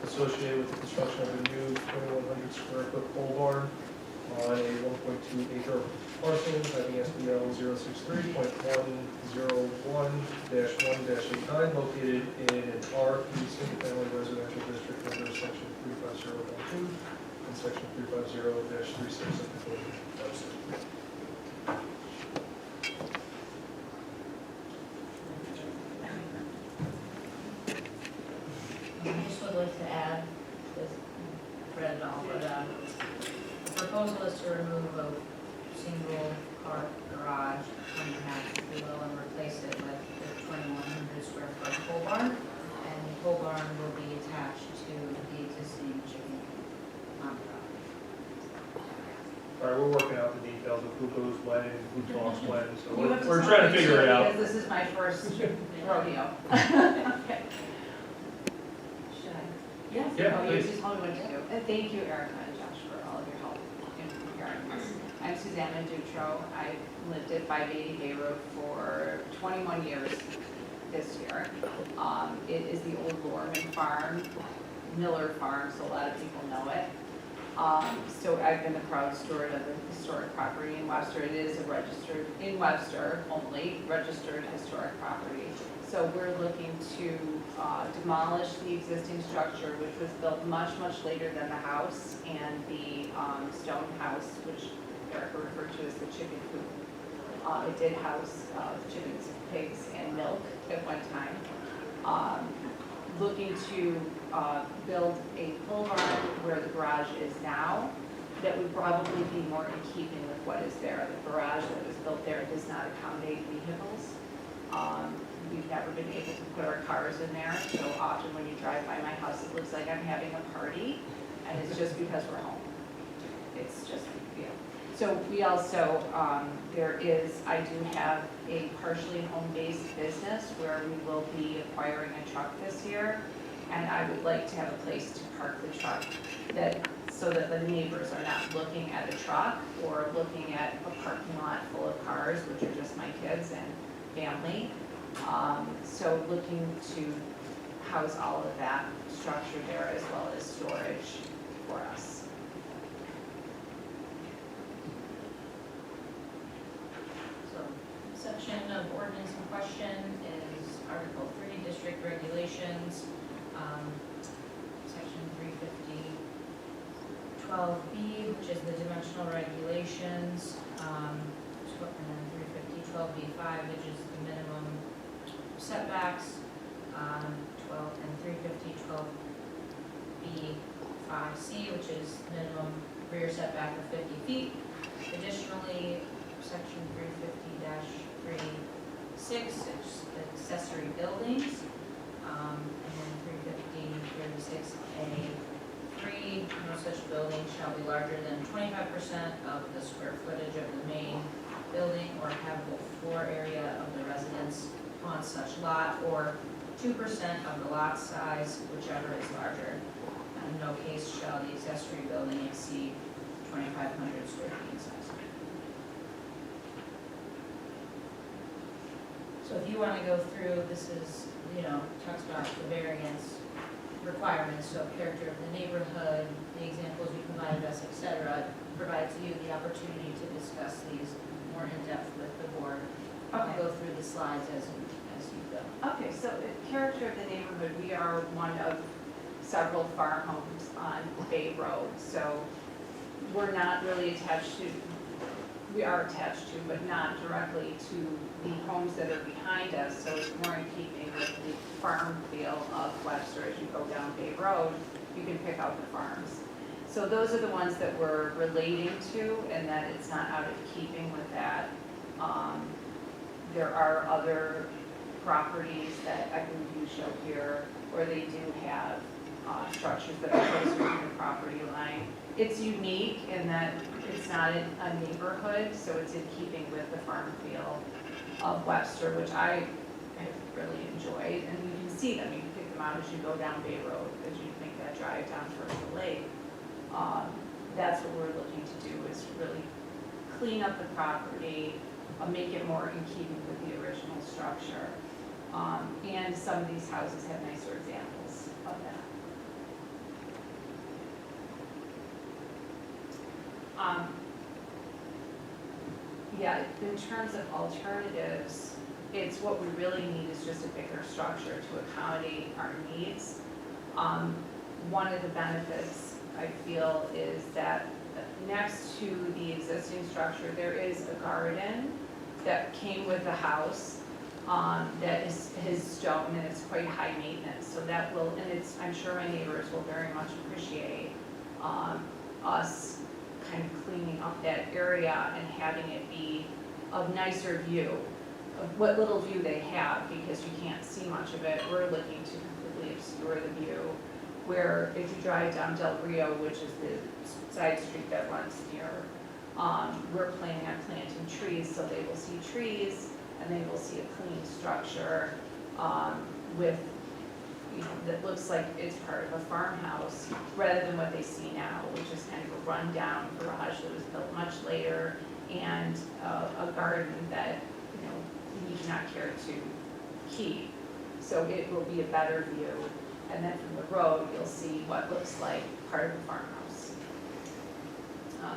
Speaker 2: associated with the construction of a new 2,100 square foot pole barn on a 1.2 acre parcel having SBL 063.101-1-89 located in an R3 single-family residential district under section 350.2 and section 350-36 of the Code of Webster.
Speaker 10: I just would like to add, this, read it all, but the proposal is to remove a single car garage, 1.5 if you will, and replace it with the 2,100 square foot pole barn. And the pole barn will be attached to the existing chicken coop on the property.
Speaker 2: All right, we're working out the details of who goes when and who talks when, so
Speaker 12: You have to
Speaker 2: we're
Speaker 12: tell
Speaker 2: trying to
Speaker 12: me
Speaker 2: figure
Speaker 12: too,
Speaker 2: it out.
Speaker 12: Because this is my first rodeo. Okay. Should I? Yes.
Speaker 2: Yeah,
Speaker 12: Oh, you
Speaker 2: please.
Speaker 12: just told me what to do. And thank you, Erica and Josh, for all of your help in preparing this. I'm Susanna Dutro. I've lived at 580 Bay Road for 21 years this year. It is the old Lorman Farm, Miller Farm, so a lot of people know it. So I've been the proud steward of the historic property in Webster. It is a registered, in Webster only, registered historic property. So we're looking to demolish the existing structure, which was built much, much later than the house and the stone house, which Erica referred to as the chicken coop. It did house chickens, pigs, and milk at one time. Looking to build a pole barn where the garage is now, that would probably be more in keeping with what is there. The garage that was built there does not accommodate vehicles. We've never been able to put our cars in there, so often when you drive by my house, it looks like I'm having a party, and it's just because we're home. It's just, yeah. So we also, I do have a partially home-based business where we will be acquiring a truck this year, and I would like to have a place to park the truck so that the neighbors are not looking at a truck or looking at a parking lot full of cars, which are just my kids and family. So looking to house all of that structure there as well as storage for us.
Speaker 10: So, section of ordinance in question is Article 3, District Regulations, Section 350-12B, which is the dimensional regulations, and then 350-12B5, which is the minimum setbacks, 350-12B5C, which is minimum rear setback of 50 feet. Additionally, Section 350-36, is accessory buildings, and then 350-36A3, no such building shall be larger than 25% of the square footage of the main building or habitable floor area of the residence on such lot, or 2% of the lot size, whichever is larger. And in no case shall the accessory building exceed 2,500 square feet in size. So if you want to go through, this is, talks about the variance requirements, so character of the neighborhood, the examples you provided us, et cetera, provides you the opportunity to discuss these more in depth with the board. I'll go through the slides as you go.
Speaker 12: Okay, so character of the neighborhood, we are one of several farm homes on Bay Road, so we're not really attached to, we are attached to, but not directly to the homes that are behind us, so it's more in keeping with the farm feel of Webster. As you go down Bay Road, you can pick out the farms. So those are the ones that we're relating to, and that it's not out of keeping with that. There are other properties that I believe you show here, where they do have structures that are closer to the property line. It's unique in that it's not in a neighborhood, so it's in keeping with the farm feel of Webster, which I have really enjoyed. And you can see them, you can pick them out as you go down Bay Road, as you make that drive down towards the lake. That's what we're looking to do, is really clean up the property, make it more in keeping with the original structure. And some of these houses have nicer examples of that. Yeah, in terms of alternatives, it's what we really need is just a bigger structure to accommodate our needs. One of the benefits I feel is that next to the existing structure, there is a garden that came with the house that is stone, and it's quite high maintenance. So that will, and it's, I'm sure my neighbors will very much appreciate us kind of cleaning up that area and having it be a nicer view of what little view they have, because you can't see much of it. We're looking to completely obscure the view, where if you drive down Del Rio, which is the side street that runs near, we're planning on planting trees, so they will see trees and they will see a clean structure with, that looks like it's part of a farmhouse, rather than what they see now, which is kind of a rundown garage that was built much later, and a garden that we do not care to keep. So it will be a better view, and then from the road you'll see what looks like part of the farmhouse.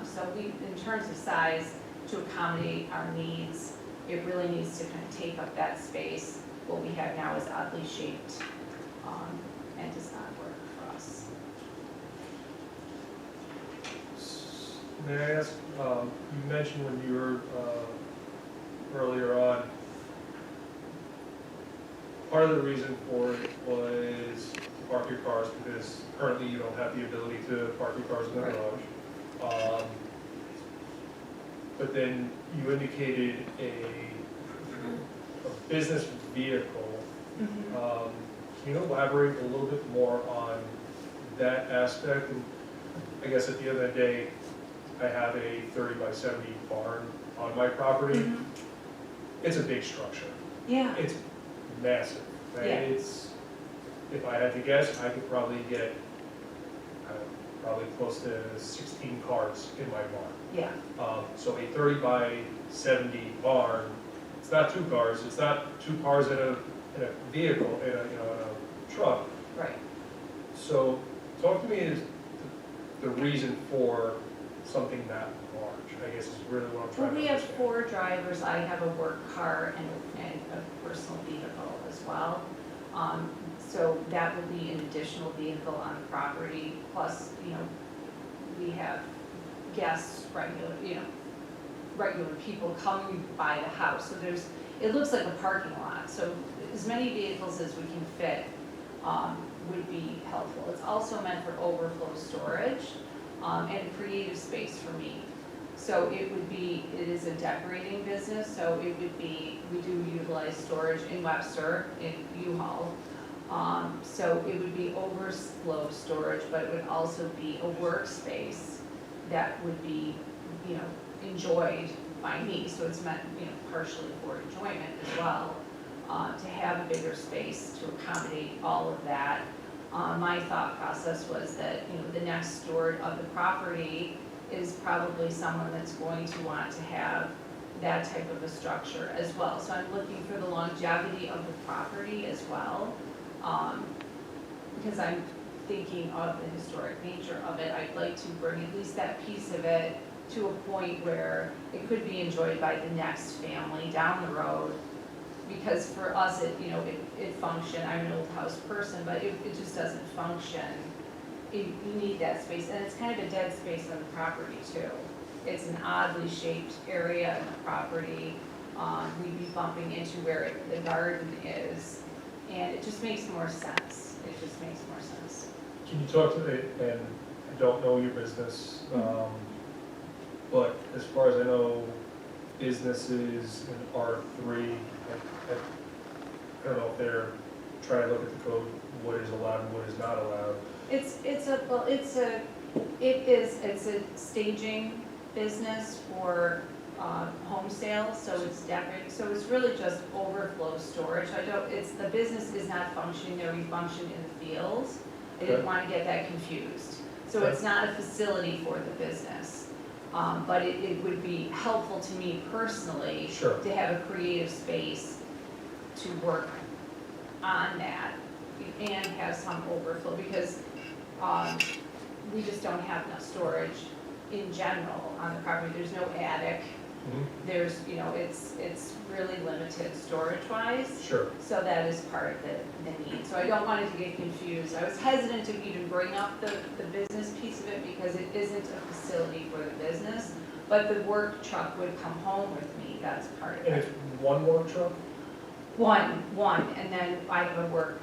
Speaker 12: So we, in terms of size, to accommodate our needs, it really needs to kind of take up that space. What we have now is oddly shaped and does not work for us.
Speaker 2: May I ask, you mentioned when you were earlier on, part of the reason for it was to park your cars, because currently you don't have the ability to park your cars in the garage. But then you indicated a business vehicle. Can you elaborate a little bit more on that aspect? And I guess at the end of the day, I have a 30 by 70 barn on my property. It's a big structure.
Speaker 12: Yeah.
Speaker 2: It's massive. Right?
Speaker 12: Yeah.
Speaker 2: It's, if I had to guess, I could probably get probably close to 16 cars in my barn.
Speaker 12: Yeah.
Speaker 2: So a 30 by 70 barn, it's not two cars, it's not two cars in a vehicle, in a truck.
Speaker 12: Right.
Speaker 2: So talk to me is the reason for something that large. I guess is really what I'm
Speaker 12: Well,
Speaker 5: Oh,
Speaker 2: trying to
Speaker 12: we have
Speaker 2: understand.
Speaker 12: 4 drivers, I have a work car and a personal vehicle as well. So that would be an additional vehicle on the property, plus, we have guests, regular people coming by the house. So it looks like a parking lot, so as many vehicles as we can fit would be helpful. It's also meant for overflow storage and creative space for me. So it is a decorating business, so we do utilize storage in Webster, in U-Haul. So it would be overflow storage, but it would also be a workspace that would be, enjoyed by me. So it's meant, partially for enjoyment as well, to have a bigger space to accommodate all of that. My thought process was that, the next steward of the property is probably someone that's going to want to have that type of a structure as well. So I'm looking for the longevity of the property as well, because I'm thinking of the historic nature of it. I'd like to bring at least that piece of it to a point where it could be enjoyed by the next family down the road. Because for us, it functioned, I'm an old house person, but it just doesn't function. You need that space, and it's kind of a dead space on the property too. It's an oddly shaped area in the property. We'd be bumping into where the garden is, and it just makes more sense. It just makes more sense.
Speaker 2: Can you talk to the, and I don't know your business, but as far as I know, businesses in R3, I don't know if they're trying to look at the code, what is allowed and what is not allowed.
Speaker 12: It's a staging business for home sales, so it's decorating, so it's really just overflow storage. The business is not functioning, we function in the fields. I didn't want to get that confused. So it's not a facility for the business, but it would be helpful to me personally
Speaker 2: Sure.
Speaker 12: to have a creative space to work on that and have some overflow, because we just don't have enough storage in general on the property. There's no attic. There's, it's really limited storage-wise.
Speaker 2: Sure.
Speaker 12: So that is part of the need. So I don't want it to get confused. I was hesitant to even bring up the business piece of it because it isn't a facility for the business, but the work truck would come home with me, that's part of
Speaker 2: And
Speaker 12: it.
Speaker 2: it's one work truck?
Speaker 12: One, and then I have a work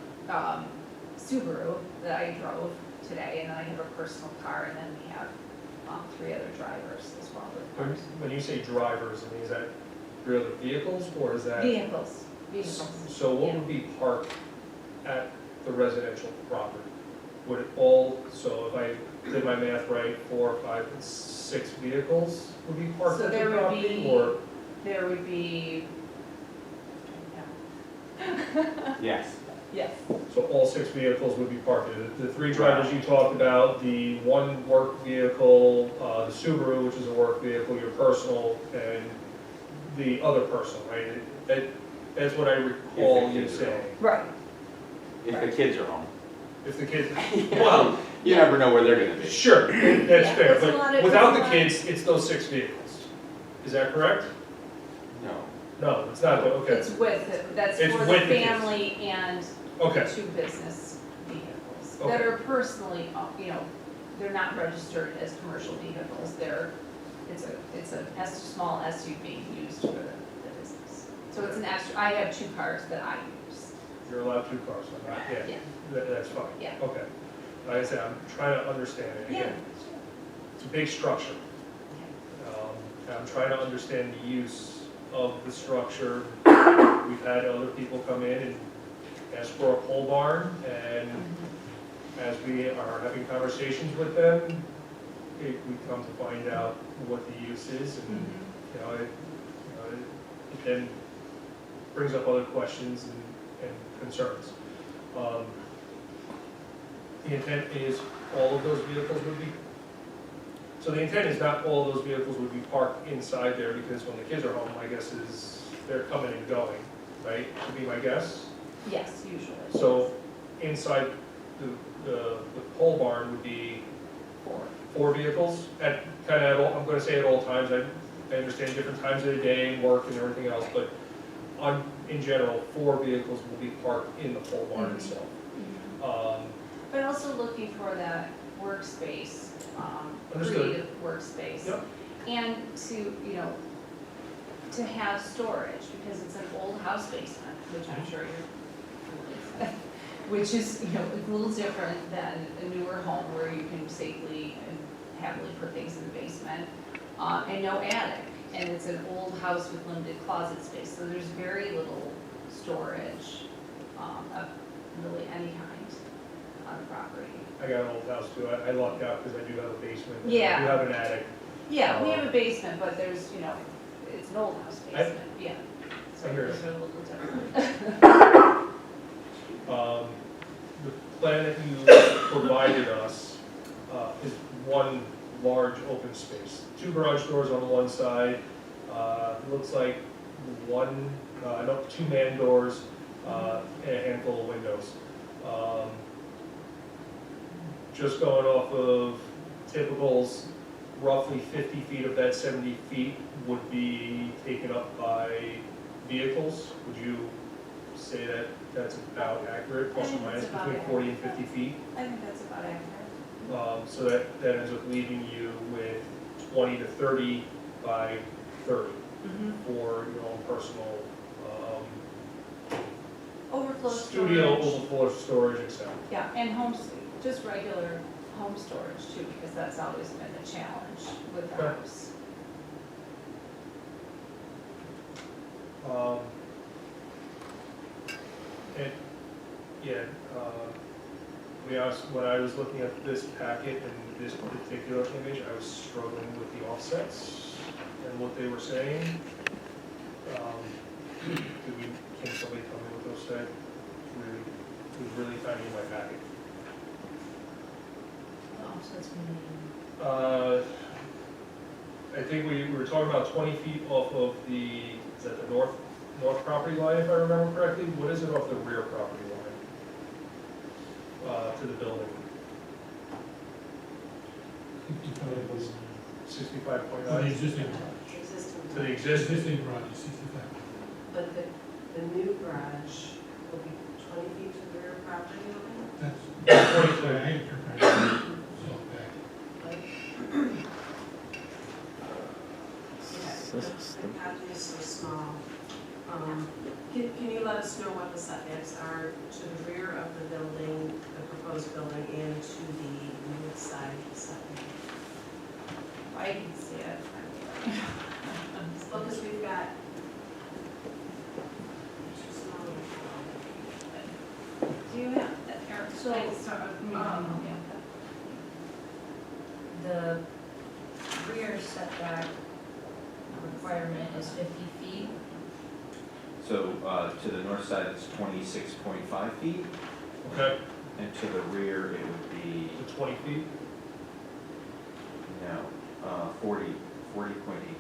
Speaker 12: Subaru that I drove today, and then I have a personal car, and then we have 3 other drivers as well with cars.
Speaker 2: When you say drivers, I mean, is that really vehicles or is that?
Speaker 12: Vehicles.
Speaker 2: So what would be parked at the residential property? Would it all, so if I did my math right, 4, 5, 6 vehicles would be parked
Speaker 12: So
Speaker 2: at the
Speaker 12: there would
Speaker 2: property,
Speaker 12: be-
Speaker 2: or?
Speaker 12: There would be,
Speaker 4: Yes.
Speaker 12: yes,
Speaker 2: So all 6 vehicles would be parked there. The 3 drivers you talked about, the 1 work vehicle, the Subaru, which is a work vehicle, your personal, and the other personal, right? That's what I recall you saying.
Speaker 12: right.
Speaker 4: If the kids are home.
Speaker 2: If the kids,
Speaker 4: Well, you never know where they're gonna be.
Speaker 2: sure, that's
Speaker 12: Yeah,
Speaker 2: fair,
Speaker 12: it's a lot
Speaker 2: but
Speaker 12: of-
Speaker 2: without
Speaker 12: it's a
Speaker 2: the
Speaker 12: lot-
Speaker 2: kids, it's those 6 vehicles. Is that correct?
Speaker 4: No.
Speaker 2: No, it's not, okay,
Speaker 12: It's with, that's
Speaker 2: It's
Speaker 12: for the
Speaker 2: with the kids.
Speaker 12: family and
Speaker 2: okay,
Speaker 12: 2 business vehicles that
Speaker 2: Okay.
Speaker 12: are personally, they're not registered as commercial vehicles. It's a small SUV used for the business. So it's an extra, I have 2 cars that I use.
Speaker 2: you're allowed 2 cars, so not, yeah,
Speaker 12: Yeah.
Speaker 2: that's fine.
Speaker 12: Yeah.
Speaker 2: Okay, like I said, I'm trying to understand it, again, it's a big structure. And I'm trying to understand the use of the structure. We've had other people come in and ask for a pole barn, and as we are having conversations with them, we come to find out what the use is, and, it then brings up other questions and concerns. The intent is all of those vehicles would be, so the intent is not all of those vehicles would be parked inside there, because when the kids are home, my guess is they're coming and going, right? Would be my guess.
Speaker 12: Yes, usually.
Speaker 2: So inside the pole barn would be 4 vehicles at, kind of, I'm gonna say at all times, I understand different times of the day and work and everything else, but in general, 4 vehicles will be parked in the pole barn itself.
Speaker 12: But also looking for that workspace,
Speaker 2: Understood.
Speaker 12: creative workspace.
Speaker 2: Yep.
Speaker 12: And to, you know, to have storage, because it's an old house basement, which I'm sure you're familiar with, which is, you know, a little different than a newer home where you can safely and happily put things in the basement, and no attic. And it's an old house with limited closet space, so there's very little storage of really any kind on the property.
Speaker 2: I got an old house too, I lucked out because I do have a basement. and
Speaker 12: Yeah.
Speaker 2: I do have an attic.
Speaker 12: Yeah, we have a basement, but there's, you know, it's an old house basement, yeah. So
Speaker 2: I hear
Speaker 12: those
Speaker 2: you.
Speaker 12: are a little different.
Speaker 2: The plan that you provided us is one large open space. 2 garage doors on one side, looks like 2 man doors, and a handful of windows. Just going off of typicals, roughly 50 feet of that 70 feet would be taken up by vehicles. Would you say that that's about accurate, plus or
Speaker 12: think
Speaker 2: minus
Speaker 12: that's about
Speaker 2: between 40 and 50 feet?
Speaker 12: I think that's about accurate.
Speaker 2: So that ends up leaving you with 20 to 30 by 30 for your own personal
Speaker 12: Overflow
Speaker 2: studio,
Speaker 12: storage.
Speaker 2: overflow storage, etc.
Speaker 12: Yeah, and just regular home storage too, because that's always been a challenge with the
Speaker 2: Okay.
Speaker 12: house.
Speaker 2: And, yeah, when I was looking at this packet and this particular image, I was struggling with the offsets and what they were saying. Can somebody tell me what those said? It was really tiny in my packet.
Speaker 10: The offsets meaning,
Speaker 2: I think we were talking about 20 feet off of is that the north property line, if I remember correctly? What is it off the rear property line to the building?
Speaker 9: 65. To the
Speaker 2: 65.9?
Speaker 9: existing garage.
Speaker 5: Existing.
Speaker 2: To the existing?
Speaker 9: Existing garage is 65.
Speaker 5: But the new garage will be 20 feet to the rear property line?
Speaker 9: That's 20 diameter, right? So back.
Speaker 5: The property is so small. Can you let us know what the setbacks are to the rear of the building, the proposed building, and to the north side setback?
Speaker 12: I can see it.
Speaker 5: Well, because we've got.
Speaker 12: Do you have that, Eric?
Speaker 10: So,
Speaker 12: Yeah.
Speaker 10: the rear setback requirement is 50 feet.
Speaker 13: So, to the north side, it's 26.5 feet,
Speaker 2: Okay,
Speaker 13: and to the rear, it would be,
Speaker 2: to 20 feet?
Speaker 13: no, 40.8.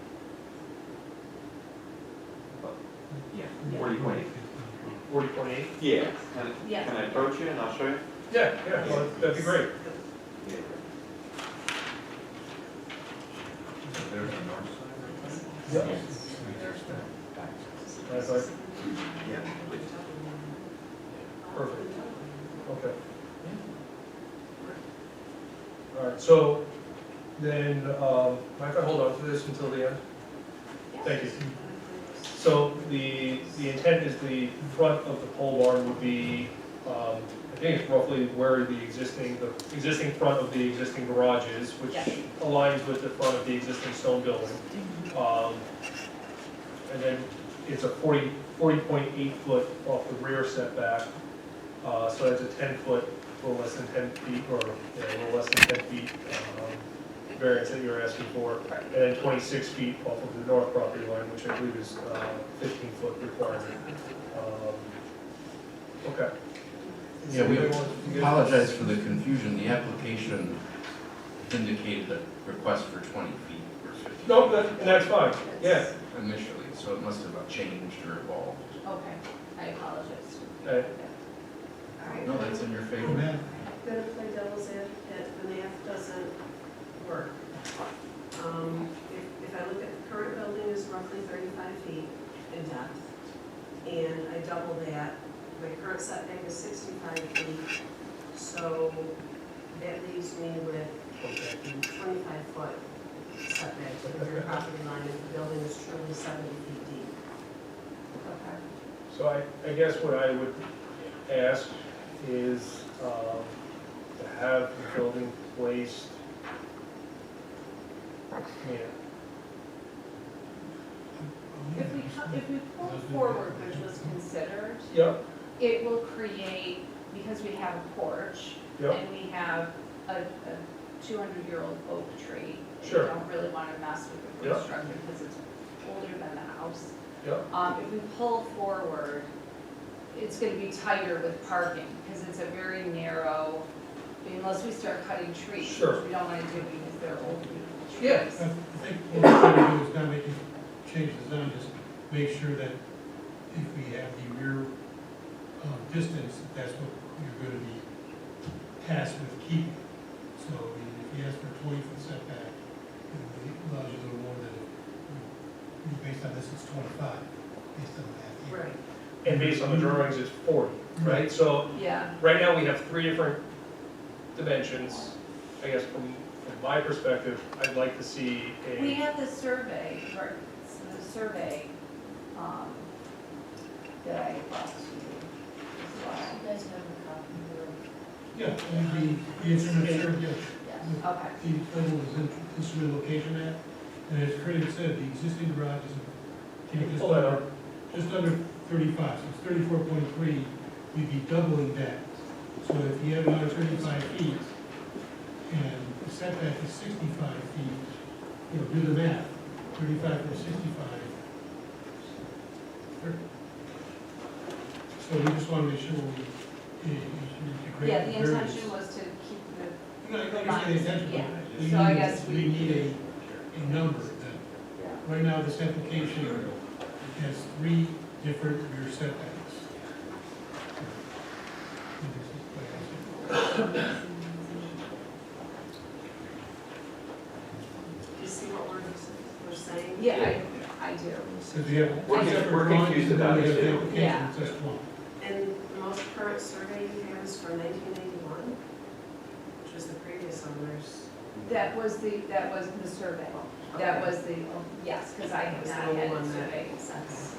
Speaker 13: Yeah, 40.8.
Speaker 2: 40.8?
Speaker 13: Yeah.
Speaker 12: Yeah.
Speaker 13: Can I approach you and I'll show you?
Speaker 2: Yeah, well, that'd be great.
Speaker 13: Yeah.
Speaker 8: So there's the north side,
Speaker 2: Yeah.
Speaker 8: and there's the back side.
Speaker 2: That's like,
Speaker 13: Yeah.
Speaker 2: perfect, okay. All right, so then, Mike, I hold on to this until the end? Thank you. So the intent is the front of the pole barn would be, I think it's roughly where the existing front of the existing garage is, which
Speaker 12: Yeah.
Speaker 2: aligns with the front of the existing stone building. And then it's a 40.8 foot off the rear setback. So that's a 10 foot, a little less than 10 feet, or a little less than 10 feet variance that you're asking for. And then 26 feet off of the north property line, which I believe is 15 foot requirement. Okay.
Speaker 8: Yeah, we apologize for the confusion. The application indicated a request for 20 feet or 50
Speaker 2: No, and that's fine, yeah.
Speaker 8: initially, so it must have changed or evolved.
Speaker 12: Okay, I apologize.
Speaker 2: Uh,
Speaker 5: All right.
Speaker 8: No, that's in your
Speaker 9: Go
Speaker 8: favor.
Speaker 9: ahead.
Speaker 5: Gonna play devil's advocate, the math doesn't work. If I look at the current building is roughly 35 feet in depth, and I double that, my current setback is 65 feet, so that leaves me with 25-foot setback to the rear property line if the building is truly 70 feet deep.
Speaker 12: Okay.
Speaker 2: So I guess what I would ask is to have the building placed, yeah,
Speaker 12: If we pull forward, which was considered,
Speaker 2: yep,
Speaker 12: it will create, because we have a porch,
Speaker 2: yep,
Speaker 12: and we have a 200-year-old oak tree.
Speaker 2: Sure.
Speaker 12: We don't really want to mess with the
Speaker 2: Yep.
Speaker 12: roof structure because it's older than the house.
Speaker 2: yep,
Speaker 12: If we pull forward, it's going to be tighter with parking, because it's a very narrow, unless we start cutting trees,
Speaker 2: Sure.
Speaker 12: which we don't want to do because they're old, beautiful trees.
Speaker 2: Yeah.
Speaker 9: I think what we're trying to do is not make it change the design, just make sure that if we have the rear distance, that's what you're gonna be tasked with keeping. So I mean, if you ask for a 20-foot setback, it allows you a little more than, based on this, it's 25, based on that.
Speaker 5: Right.
Speaker 2: and based on the drawings, it's 40, right? So
Speaker 12: Yeah,
Speaker 2: right now, we have 3 different dimensions. I guess from my perspective, I'd like to see
Speaker 12: we
Speaker 2: a,
Speaker 12: have the survey, that I brought to you as well.
Speaker 10: You guys have a copy of
Speaker 9: Yeah, and the instrument, sure, yeah.
Speaker 10: yes.
Speaker 12: Okay.
Speaker 9: The total is instrument location map, and as Craig said, the existing garage is
Speaker 2: pull that up.
Speaker 9: just under 35, so it's 34.3, we'd be doubling that. So if you have another 35 feet, and the setback is 65 feet, do the math, 35 to 65. So we just want to make sure we,
Speaker 12: Yeah, the intention was to keep the,
Speaker 9: No, I understand the intention,
Speaker 12: Yeah.
Speaker 9: but
Speaker 12: So I guess
Speaker 9: we need a number that, right now, this application has 3 different rear setbacks.
Speaker 5: You see what we're saying?
Speaker 12: yeah, I do.
Speaker 9: Because we have
Speaker 3: We're
Speaker 9: separate
Speaker 3: confused
Speaker 9: drawings, and then
Speaker 3: about
Speaker 9: we
Speaker 3: it
Speaker 9: have the
Speaker 3: too.
Speaker 9: application,
Speaker 12: Yeah.
Speaker 9: it's just one.
Speaker 5: And the most current survey you have is from 1991, which was the previous owner's.
Speaker 12: That was the survey. That was the, yes, because I have
Speaker 5: Was the
Speaker 12: not
Speaker 5: only
Speaker 12: had
Speaker 5: one
Speaker 12: a
Speaker 5: that-
Speaker 12: survey since.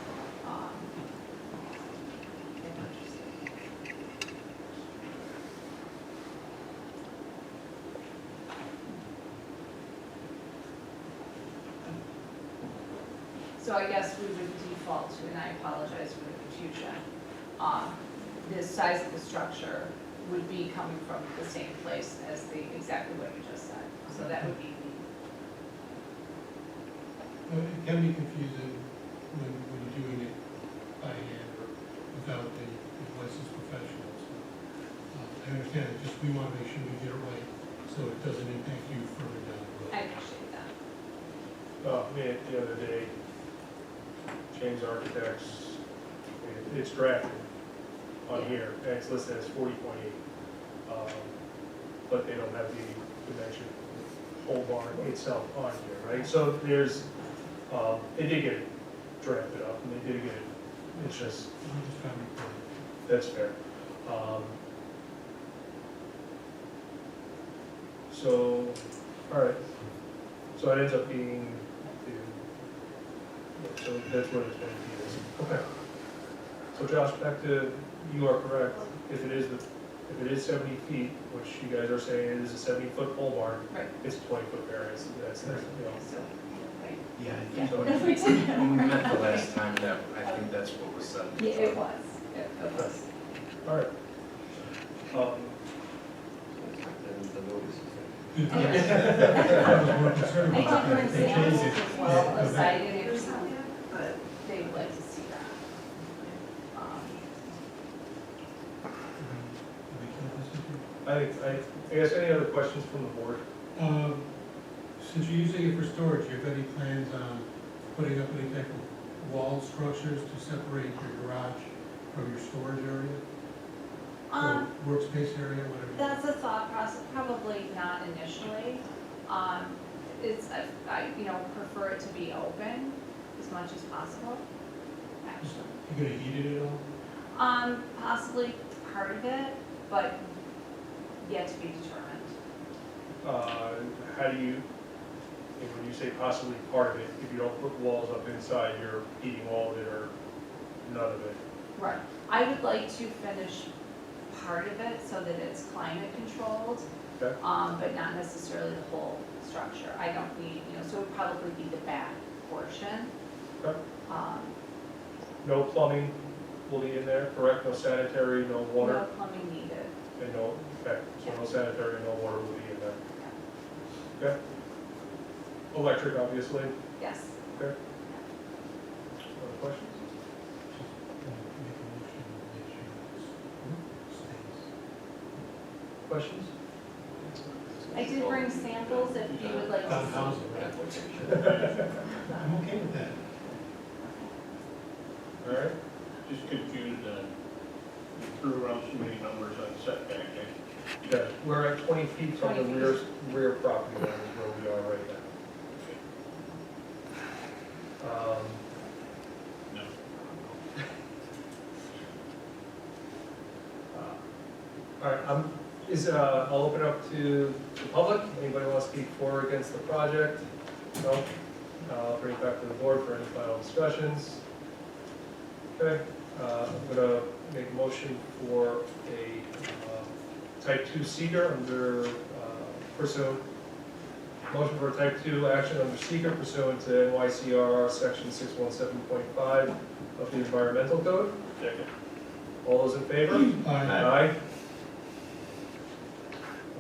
Speaker 12: So I guess we would default to, and I apologize for the confusion, the size of the structure would be coming from the same place as exactly what you just said. So that would be
Speaker 9: It can be confusing when you're doing it by hand or without the licensed professionals. I understand it, just we want to make sure we get it right, so it doesn't impact you further down the road.
Speaker 12: I appreciate that.
Speaker 2: The other day, James Architects, it's drafted on here, and it's listed as 40.8. But they don't have the dimension whole barn itself on here, right? So there's, they did get it drafted up, and they did get it, it's just,
Speaker 9: I'm just trying to be clear.
Speaker 2: that's fair. So, all right, so it ends up being, so that's what it's going to be, is, okay. So Josh, back to, you are correct, if it is 70 feet, which you guys are saying it is a 70-foot pole barn,
Speaker 12: Right.
Speaker 2: it's a 20-foot variance, that's, you know.
Speaker 12: So, right.
Speaker 8: Yeah, I think
Speaker 2: So-
Speaker 8: when we met the last time, I think that's what was said.
Speaker 12: Yeah, it was. It was.
Speaker 2: All right.
Speaker 9: I was more concerned
Speaker 12: I
Speaker 9: about
Speaker 12: did
Speaker 9: that,
Speaker 12: run
Speaker 9: if they change
Speaker 12: samples
Speaker 9: it.
Speaker 12: as well,
Speaker 9: Yeah,
Speaker 12: decided if
Speaker 5: There's not yet, but
Speaker 12: they would like to see that.
Speaker 2: I guess any other questions from the board?
Speaker 9: Since you're using it for storage, you have any plans on putting up any type of wall structures to separate your garage from your storage area? Or workspace area, whatever?
Speaker 12: That's a thought process, probably not initially. I prefer it to be open as much as possible, actually.
Speaker 9: You gonna heat it at all?
Speaker 12: Possibly part of it, but yet to be determined.
Speaker 2: How do you, and when you say possibly part of it, if you don't put walls up inside, you're heating all of it or none of it?
Speaker 12: Right. I would like to finish part of it so that it's climate controlled,
Speaker 2: Okay.
Speaker 12: but not necessarily the whole structure. I don't need, so it would probably be the back portion.
Speaker 2: Okay.
Speaker 12: Um,
Speaker 2: No plumbing will be in there, correct? No sanitary, no water?
Speaker 12: No plumbing needed.
Speaker 2: And no, okay, so no sanitary, no water will be in there. Okay. Electric, obviously.
Speaker 12: Yes.
Speaker 2: Okay. Other questions?
Speaker 9: Make a motion to make sure it stays.
Speaker 2: Questions?
Speaker 12: I did bring samples if you would like to
Speaker 9: Town
Speaker 12: see.
Speaker 9: council, right? I'm okay with that.
Speaker 2: All right.
Speaker 6: Just confused, you threw around so many numbers on setback.
Speaker 2: Yeah, we're at 20 feet from the
Speaker 12: 20
Speaker 2: rear property line is where we are right now.
Speaker 6: No.
Speaker 2: All right, I'll open it up to the public. Anybody want to speak for or against the project? No? I'll bring it back to the board for any final discussions. Okay, I'm gonna make a motion for a type 2 seeker under pursuant, motion for a type 2 action under seeker pursuant to NYCR section 617.5 of the environmental code.
Speaker 6: Second.
Speaker 2: All those in favor?
Speaker 9: Aye.
Speaker 2: Aye.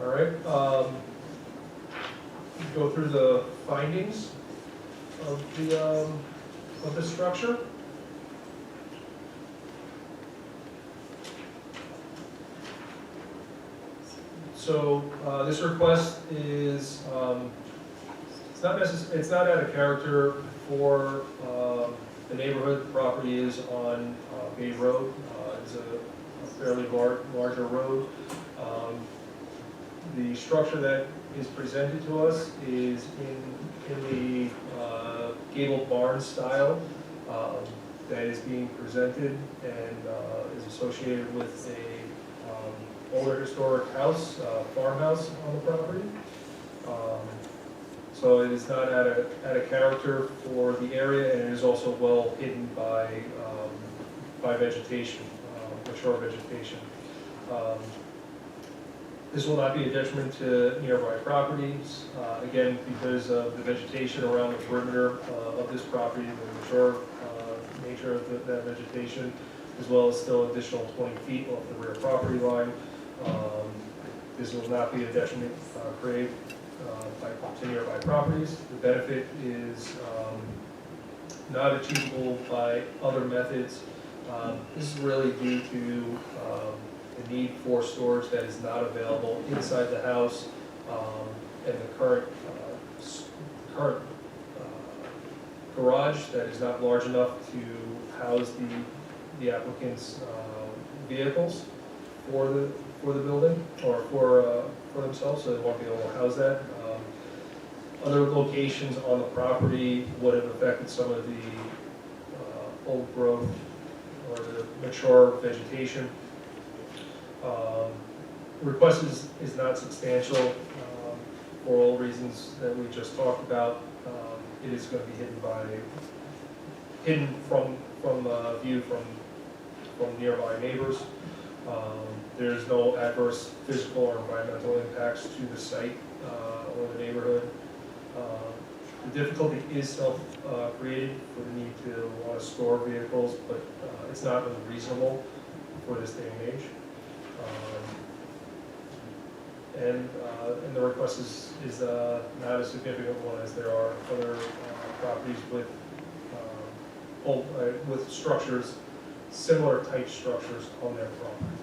Speaker 2: All right, go through the findings of the structure. So, this request is, it's not out of character for, the neighborhood. The property is on, Bay Road. It's a fairly larger road. The structure that is presented to us is in the gabled barn style that is being presented and is associated with a older historic house, farmhouse on the property. So it is not out of character for the area, and it is also well hidden by vegetation, mature vegetation. This will not be a detriment to nearby properties, again, because of the vegetation around the perimeter of this property, the mature nature of that vegetation, as well as still additional 20 feet off the rear property line. This will not be a detriment created to nearby properties. The benefit is not achievable by other methods. This is really due to the need for storage that is not available inside the house, and the current garage that is not large enough to house the applicant's vehicles for the building, or for themselves, so they won't be able to house that. Other locations on the property would have affected some of the old growth or the mature vegetation. Request is not substantial for all reasons that we just talked about. It is going to be hidden from view from nearby neighbors. There's no adverse physical or environmental impacts to the site or the neighborhood. The difficulty is self-created for the need to want to store vehicles, but it's not unreasonable for this day and age. And the request is not a significant one, as there are other properties with structures, similar type structures on their property.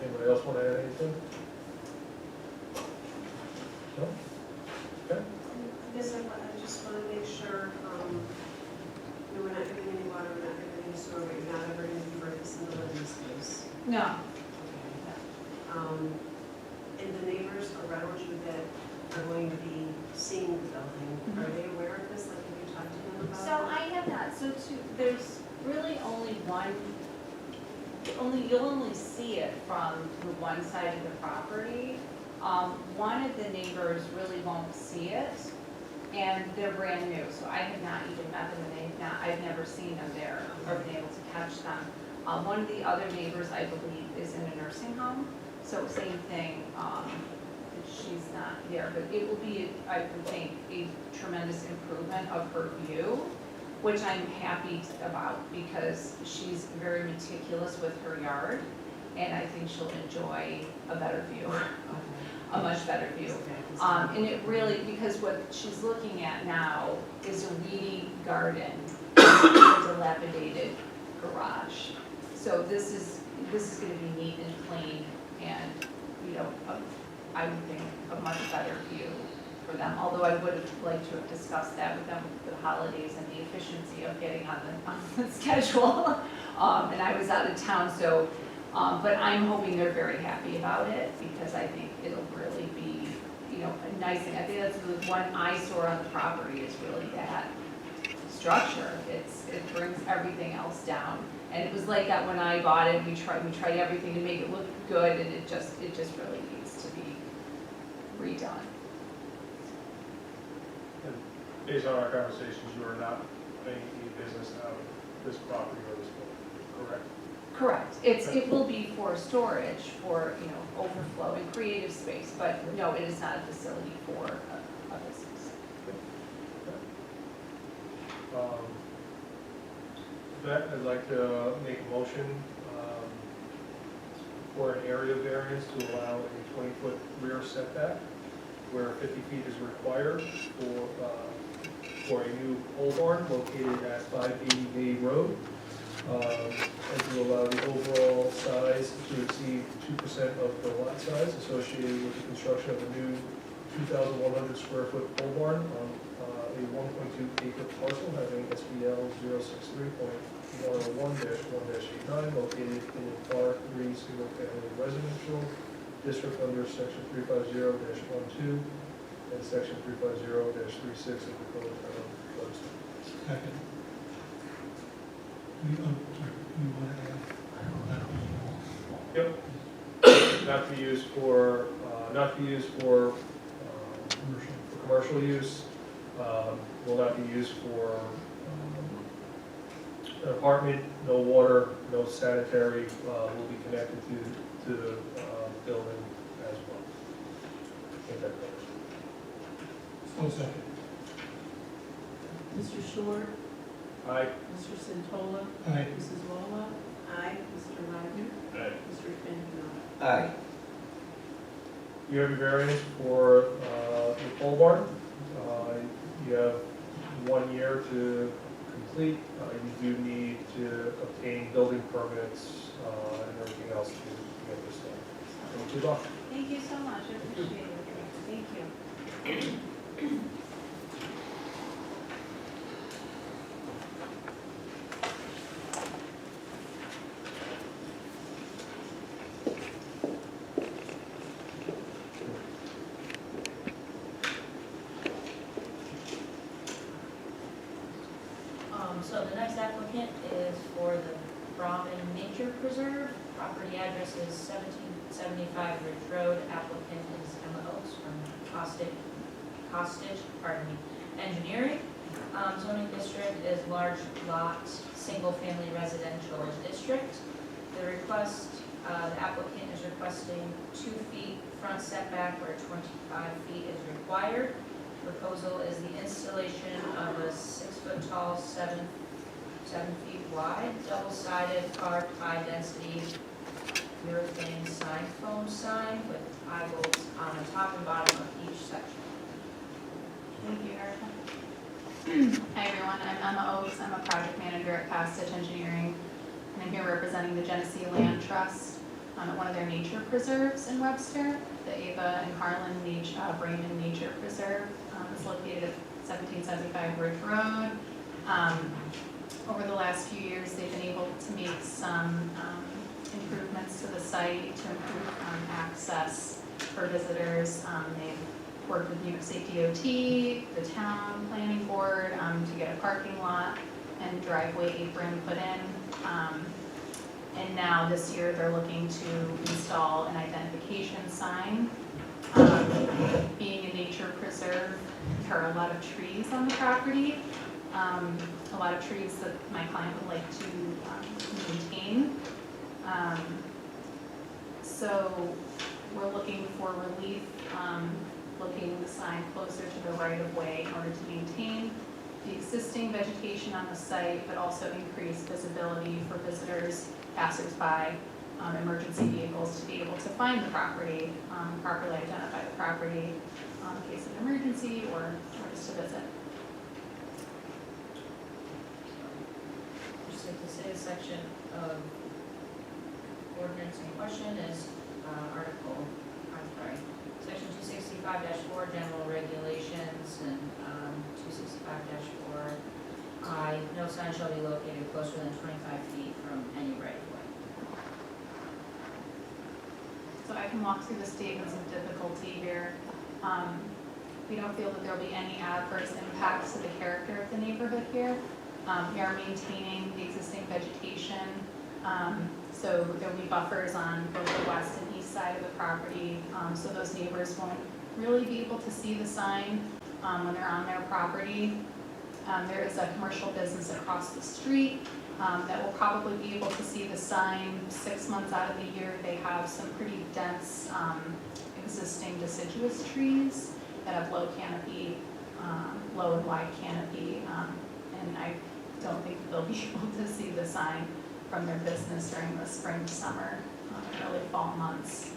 Speaker 2: Anybody else want to add anything? No? Okay.
Speaker 5: Yes, I just want to make sure, we're not getting any water, we're not getting any sewer, but you're not ever going to convert this into living space.
Speaker 12: No.
Speaker 5: And the neighbors around you that are going to be seeing the building, are they aware of this, like, have you talked to them about it?
Speaker 12: So I have not, there's really only one, you'll only see it from the one side of the property. One of the neighbors really won't see it, and they're brand new, so I have not even met them, and I've never seen them there, or been able to catch them. One of the other neighbors, I believe, is in a nursing home, so same thing, she's not there, but it will be, I would think, a tremendous improvement of her view, which I'm happy about, because she's very meticulous with her yard, and I think she'll enjoy a better view, a much better view. And it really, because what she's looking at now is a weedy garden, a dilapidated garage. So this is gonna be neat and clean, and, you know, I would think a much better view for them, although I would have liked to have discussed that with them with the holidays and the efficiency of getting on the schedule. And I was out of town, so, but I'm hoping they're very happy about it, because I think it'll really be, you know, a nice thing. I think that's the one eyesore on the property, is really that structure. It brings everything else down. And it was like that when I bought it. We tried everything to make it look good, and it just really needs to be redone.
Speaker 2: And based on our conversations, you are not putting any business out of this property or this building, correct?
Speaker 12: Correct. It will be for storage, for, you know, overflow and creative space, but no, it is not a facility for a business.
Speaker 2: That, I'd like to make a motion for an area variance to allow a 20-foot rear setback where 50 feet is required for a new pole barn located at 580 Bay Road, and to allow the overall size to exceed 2% of the lot size associated with the construction of a new 2,100 square foot pole barn on a 1.2 acre parcel having SBL 063.101-1-89 located in a R3 single family residential district under section 350-12 and section 350-36 of the Code of Webster.
Speaker 9: Second. We want to add?
Speaker 2: Yep. Not to be used for, commercial use, will not be used for an apartment, no water, no sanitary, will be connected to the building as well. I think that covers
Speaker 9: So second.
Speaker 14: Mr. Short,
Speaker 2: it. Aye.
Speaker 14: Mr. Santola,
Speaker 9: Aye.
Speaker 14: Mrs. Walwa,
Speaker 5: Aye.
Speaker 14: Mr. Wagner,
Speaker 6: Aye.
Speaker 14: Mr. Finn,
Speaker 4: Aye.
Speaker 2: You have your variance for the pole barn. You have 1 year to complete. You do need to obtain building permits and everything else to get this done. So, good luck.
Speaker 12: Thank you so much. I appreciate it. Thank you.
Speaker 10: So the next applicant is for the Brahmin Nature Preserve. Property address is 1775 Ridge Road. Applicant is Emma Oaks from Costage, Engineering. Zoning district is large lot, single-family residential district. The request, the applicant is requesting 2 feet front setback where 25 feet is required. Proposal is the installation of a 6-foot-tall, 7 feet wide, double-sided, carved, high-density urethane sign, foam sign with eye bolts on the top and bottom of each section.
Speaker 15: Thank you, Erica. Hi, everyone. I'm Emma Oaks. I'm a project manager at Costage Engineering, and I'm here representing the Genesee Land Trust at one of their nature preserves in Webster, the Ava and Harlan Brayman Nature Preserve. It's located at 1775 Ridge Road. Over the last few years, they've been able to make some improvements to the site to improve access for visitors. They've worked with New York State DOT, the town planning board, to get a parking lot and driveway apron put in. And now this year, they're looking to install an identification sign. Being a nature preserve, there are a lot of trees on the property. A lot of trees that my client would like to maintain. So we're looking for relief, locating the sign closer to the right of way in order to maintain the existing vegetation on the site, but also increase visibility for visitors, passersby, emergency vehicles to be able to find the property, properly identify the property in case of an emergency or just to visit.
Speaker 10: Just like to say a section of ordinance in question is section 265-4, general regulations, and 265-4I, no sign shall be located closer than 25 feet from any right of way.
Speaker 15: So I can walk through the statements of difficulty here. We don't feel that there'll be any adverse impacts to the character of the neighborhood here. We are maintaining the existing vegetation, so there'll be buffers on both the west and east side of the property, so those neighbors won't really be able to see the sign when they're on their property. There is a commercial business across the street that will probably be able to see the sign 6 months out of the year. They have some pretty dense existing deciduous trees that have low canopy, low and wide canopy, and I don't think they'll be able to see the sign from their business during the spring, summer, early fall months.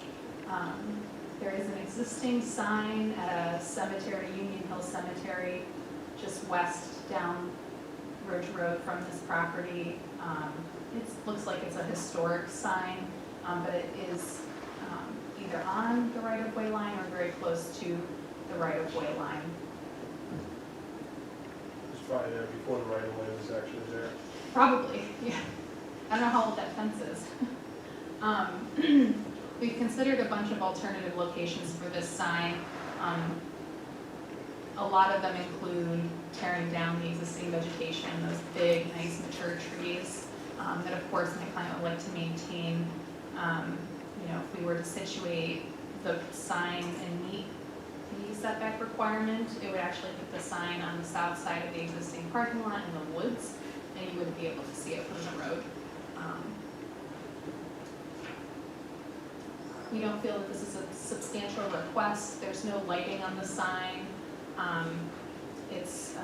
Speaker 15: There is an existing sign at a cemetery, Union Hill Cemetery, just west down Ridge Road from this property. It looks like it's a historic sign, but it is either on the right-of-way line or very close to the right-of-way line.
Speaker 2: It's probably there before the right of way was actually there.
Speaker 15: Probably, yeah. I don't know how old that fence is. We've considered a bunch of alternative locations for this sign. A lot of them include tearing down the existing vegetation, those big, nice, mature trees that, of course, my client would like to maintain. You know, if we were to situate the sign and meet the setback requirement, it would actually put the sign on the south side of the existing parking lot in the woods, and you wouldn't be able to see it from the road. We don't feel that this is a substantial request. There's no lighting on the sign. It's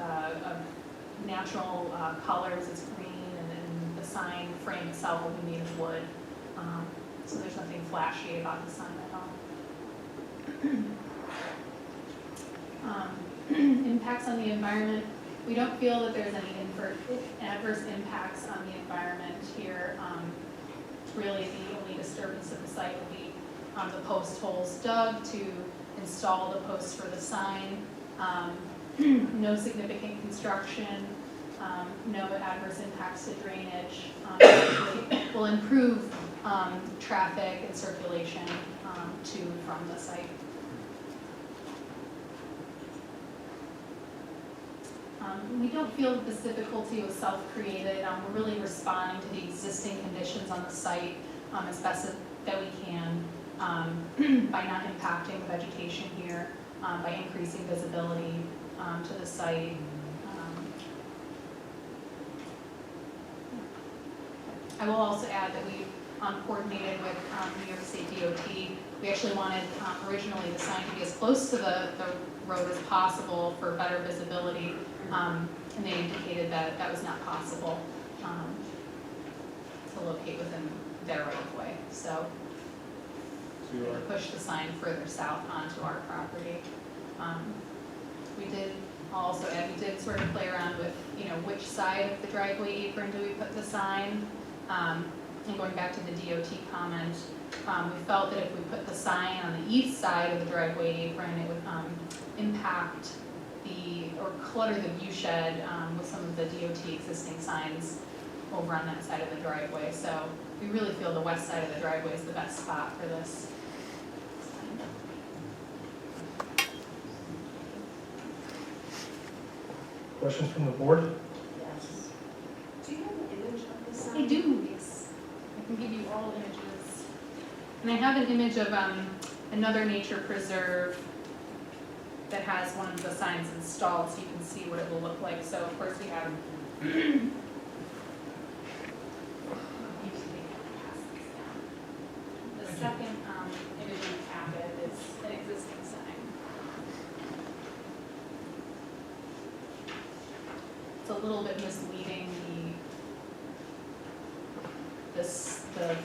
Speaker 15: natural colors, it's green, and then the sign frame itself will be made of wood. So there's nothing flashy about the sign at all. Impacts on the environment. We don't feel that there's any adverse impacts on the environment here. Really, the only disturbance of the site will be the post holes dug to install the posts for the sign. No significant construction, no adverse impacts to drainage. Actually will improve traffic and circulation to and from the site. We don't feel that this difficulty was self-created. We're really responding to the existing conditions on the site as best that we can by not impacting the vegetation here, by increasing visibility to the site. I will also add that we coordinated with New York State DOT. We actually wanted originally the sign to be as close to the road as possible for better visibility, and they indicated that that was not possible to locate within their right of way. So we pushed the sign further south onto our property. We did also add, we did sort of play around with, you know, which side of the driveway apron do we put the sign? And going back to the DOT comment, we felt that if we put the sign on the east side of the driveway apron, it would impact or clutter the view shed with some of the DOT existing signs over on that side of the driveway. So we really feel the west side of the driveway is the best spot for this sign.
Speaker 2: Questions from the board?
Speaker 10: Yes.
Speaker 5: Do you have an image of the sign?
Speaker 15: I do, yes. I can give you all images. And I have an image of another nature preserve that has one of the signs installed, so you can see what it will look like. So of course we have. The second image in the packet is an existing sign. It's a little bit misleading. The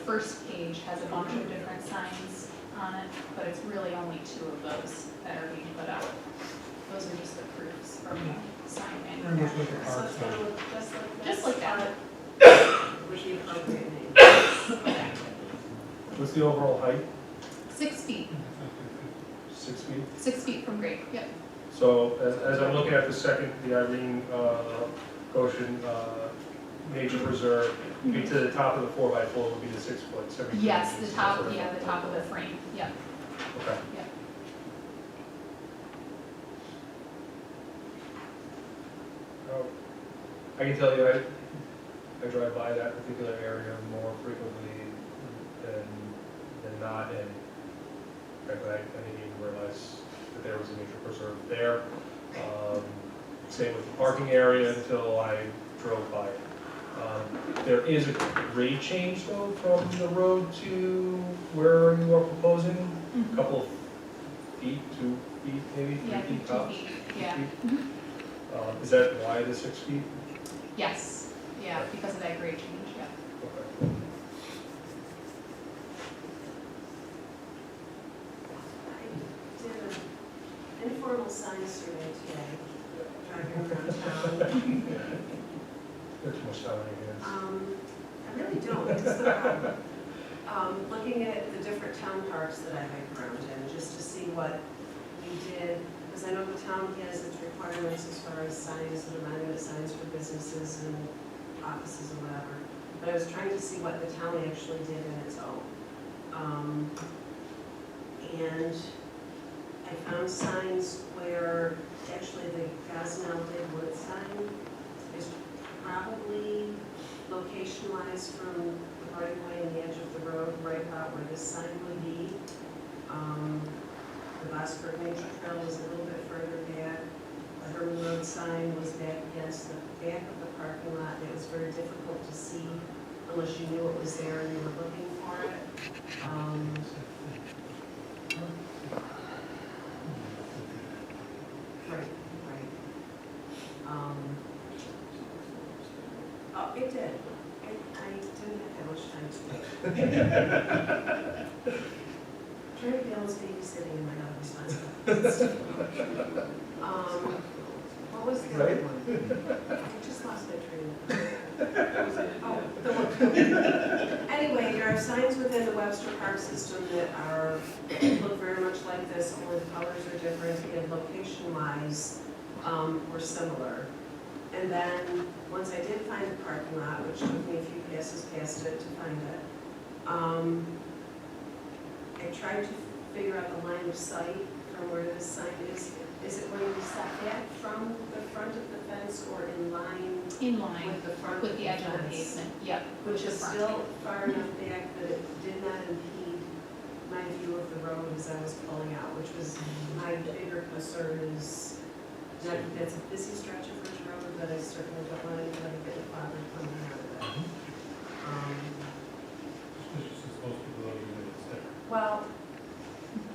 Speaker 15: first page has a bunch of different signs on it, but it's really only 2 of those that are being put out. Those are just the proofs from the sign
Speaker 9: Very much
Speaker 15: manufacturer.
Speaker 9: like a
Speaker 5: So
Speaker 9: park
Speaker 5: it's gonna
Speaker 9: sign.
Speaker 5: look just like this?
Speaker 15: Just like that.
Speaker 5: With the appropriate name.
Speaker 2: What's the overall height?
Speaker 15: 6 feet,
Speaker 2: 6 feet?
Speaker 15: 6 feet from grade, yep.
Speaker 2: So as I'm looking at the second, the Irene Goshen Nature Preserve, be to the top of the 4x4 would be the 6 foot, 70.
Speaker 15: Yes, the top, yeah, the top of the frame, yep.
Speaker 2: Okay.
Speaker 15: Yep.
Speaker 2: I can tell you, I drive by that particular area more frequently than not, and frankly, I didn't even realize that there was a nature preserve there. Same with the parking area until I drove by it. There is a grade change though from the road to where you are proposing, a couple of feet, 2 feet, maybe 3
Speaker 15: Yeah,
Speaker 2: feet
Speaker 15: 2
Speaker 2: tops.
Speaker 15: feet,
Speaker 2: 2
Speaker 15: yeah.
Speaker 2: feet?
Speaker 15: Mhm.
Speaker 2: Is that why the 6 feet?
Speaker 15: Yes, yeah, because of that grade change, yeah.
Speaker 2: Okay.
Speaker 5: I did an informal sign survey today, driving around town.
Speaker 2: There's too much time on your hands.
Speaker 5: I really don't, this is the problem. Looking at the different town parks that I hike around in, just to see what we did, because I know the town has its requirements as far as signs, the monument signs for businesses and offices or whatever. But I was trying to see what the town actually did in its own. And I found signs where actually the Gosnell Big Wood sign is probably location-wise from the right of way and the edge of the road, right about where this sign would be. The Vosburg Nature Trail was a little bit further back. The Herman Road sign was back against the back of the parking lot. It was very difficult to see unless you knew it was there and you were looking for it. Right, right. Oh, it did. I didn't have that much time today. Trying to balance babysitting and my other responsibilities. What was the other one? I just lost my train of thought. Oh, the one. Anyway, there are signs within the Webster Park system that are, look very much like this, only the colors are different, and location-wise, were similar. And then, once I did find the parking lot, which took me a few passes past it to find it, I tried to figure out the line of sight from where this sign is. Is it going to be set back from the front of the fence or in line
Speaker 15: In line
Speaker 5: with the front of
Speaker 15: with the edge of the
Speaker 5: fence?
Speaker 15: pavement, yep.
Speaker 5: Which
Speaker 15: the
Speaker 5: is
Speaker 15: front.
Speaker 5: still far enough back that it did not impede my view of the road as I was pulling out, which was my bigger concern is, not that that's a busy stretch of Ridge Road, but I certainly don't want anybody getting bothered coming out of it.
Speaker 9: Suspicious as most people don't even know it's there.
Speaker 5: Well,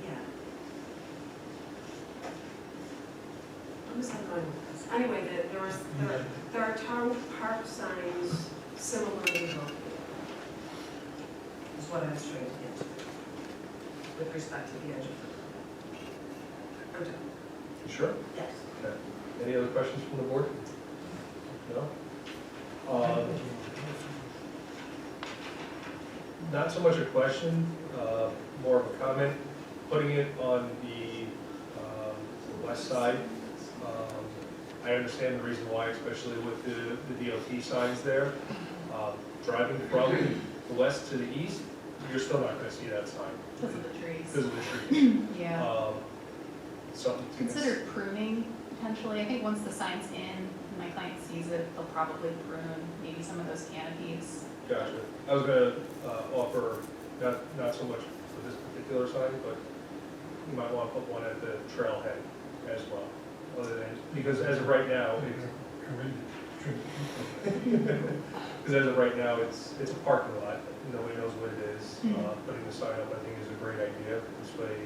Speaker 5: yeah. Where was I going with this? Anyway, there are town park signs similarly located, is what I was trying to get to, with respect to the edge of the road. I'm done.
Speaker 2: Sure.
Speaker 5: Yes.
Speaker 2: Okay. Any other questions from the board? No? Not so much a question, more of a comment. Putting it on the west side, I understand the reason why, especially with the DOT signs there. Driving from the west to the east, you're still not gonna see that sign
Speaker 15: Because of the trees.
Speaker 2: because of the trees.
Speaker 15: Yeah.
Speaker 2: Something to
Speaker 15: Consider pruning potentially. I think once the sign's in, it my client sees it, they'll probably prune maybe some of those canopies.
Speaker 2: Gotcha. I was gonna offer, not so much for this particular sign, but you might want to put one at the trailhead as well. Other than, because as of right now, because as of right now, it's a parking lot, nobody knows what it is. Putting the sign up, I think, is a great idea. This way,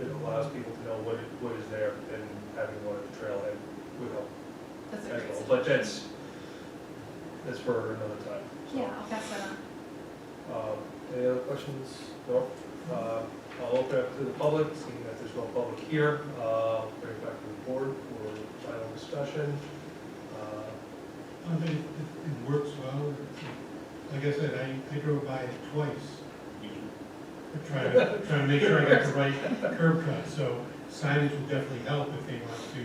Speaker 2: it allows people to know what is there, and having one at the trailhead would help
Speaker 15: That's a
Speaker 2: as
Speaker 15: great
Speaker 2: well. But
Speaker 15: suggestion.
Speaker 2: that's for another time. So,
Speaker 15: Yeah, I'll pass that on.
Speaker 2: any other questions? No? I'll open up to the public, seeing that there's no public here. Bring it back to the board for final discussion.
Speaker 9: I think it works well. Like I said, I drove by it twice. Trying to make sure I got the right curb cut, so signage will definitely help if they want to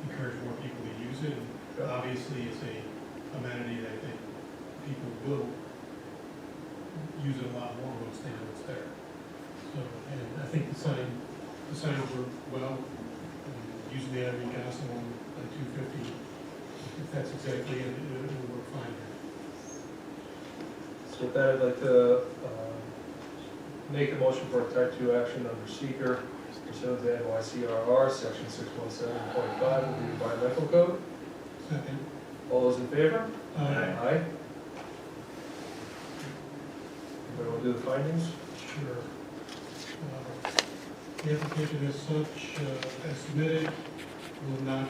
Speaker 9: encourage more people to use it. And obviously, it's a amenity that I think people will use it a lot more once they know it's there. So, and I think the sign worked well. Using the Avenue Gossam on 250, if that's exactly it, it'll work fine.
Speaker 2: So with that, I'd like to make a motion for a type 2 action under seeker pursuant to NYCRR section 617.5 of the environmental code.
Speaker 9: Second.
Speaker 2: All those in favor?
Speaker 9: Aye.
Speaker 2: Aye. Anybody want to do the findings?
Speaker 9: Sure. The application as such, as submitted, will not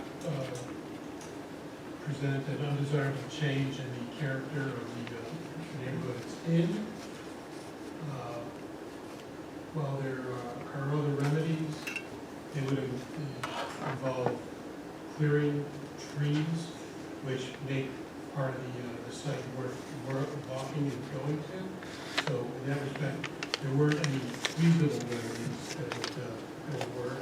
Speaker 9: present an undesirable change in the character of the neighborhood it's in. While there are other remedies, they would involve clearing trees, which make part of the site worth walking and going to. So in that respect, there weren't any reasonable remedies that would work.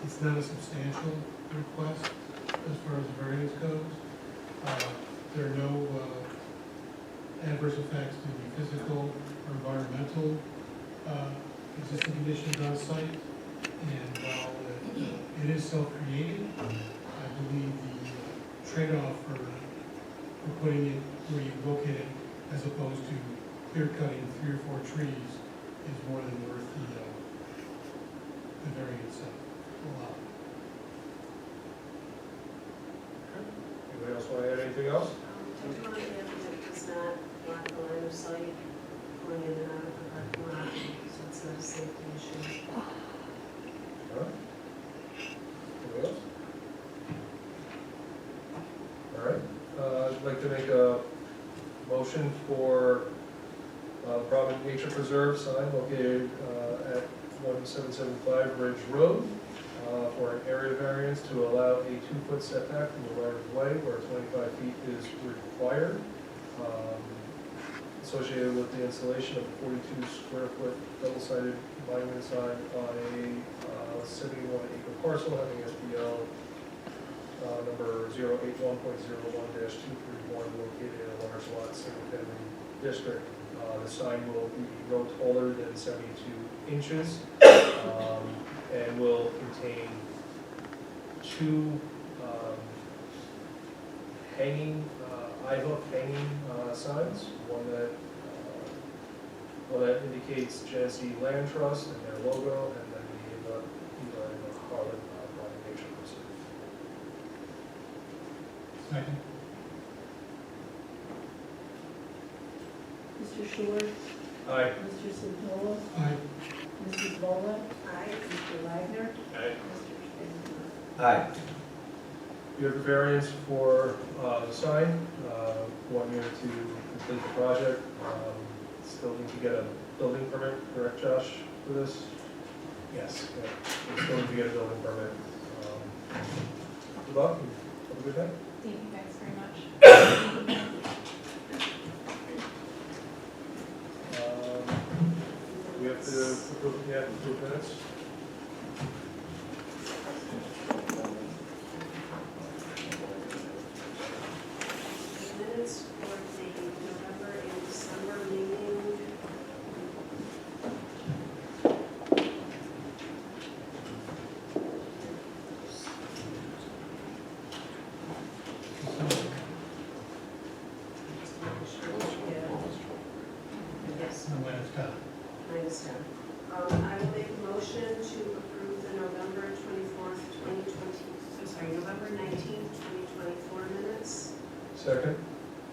Speaker 9: It's not a substantial request as far as the variance goes. There are no adverse effects to the physical or environmental existing conditions on site. And while it is self-created, I believe the trade-off for putting it where you locate it as opposed to clear cutting 3 or 4 trees is more than worth the variance allowed.
Speaker 2: Anybody else want to add anything else?
Speaker 5: I do want to add that it does not block the line of sight going in and out of the parking lot, so it's not a safety issue.
Speaker 2: All right. Anybody else? All right. I'd like to make a motion for Provident Nature Preserve sign located at 1775 Ridge Road for an area variance to allow a 2-foot setback from the right of way where 25 feet is required. Associated with the installation of a 42 square foot double-sided monument sign on a 71-acre parcel having SBL number 081.01-231 located in a large lot single-family district. The sign will be no taller than 72 inches and will contain 2 hanging, eye hook hanging signs. One that indicates Genesee Land Trust and their logo, and then the Eva and the Harlan Provident Nature Preserve.
Speaker 9: Second.
Speaker 14: Mr. Short,
Speaker 2: Aye.
Speaker 14: Mr. Santola,
Speaker 9: Aye.
Speaker 14: Mrs. Bola,
Speaker 5: Aye.
Speaker 14: Mr. Wagner,
Speaker 6: Aye.
Speaker 14: Mr. Spagnano.
Speaker 4: Aye.
Speaker 2: You have the variance for the sign, 1 year to complete the project. Still need to get a building permit, correct, Josh, for this? Yes. Yeah. We still need to get a building permit. Good luck, and have a good day.
Speaker 15: Thank you guys very much.
Speaker 2: We have to approve minutes.
Speaker 5: Minutes for the November and December meeting.
Speaker 9: when it's done.
Speaker 5: Minus 10. I will make a motion to approve the November 24th, 2020, I'm sorry, November 19th, 2024 minutes.
Speaker 2: Second?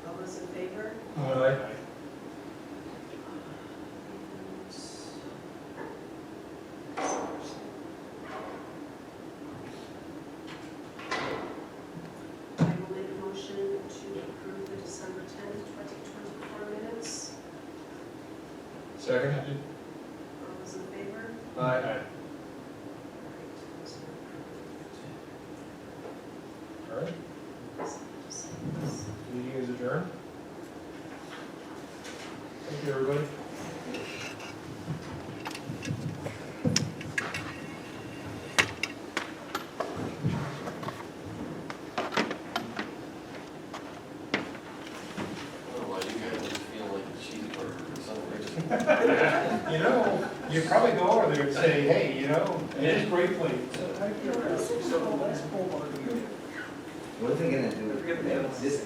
Speaker 5: All those in favor?
Speaker 2: Aye.
Speaker 5: I will make a motion to approve the December 10th, 2024 minutes.
Speaker 2: Second?
Speaker 5: All those in favor?
Speaker 2: Aye. All right, meeting is adjourned. Thank you, everybody.
Speaker 3: Otherwise, you guys just feel like a cheeseburger or something.
Speaker 2: You know, you probably go over there and say, hey, you know, it is great place.
Speaker 4: What are they gonna do with this?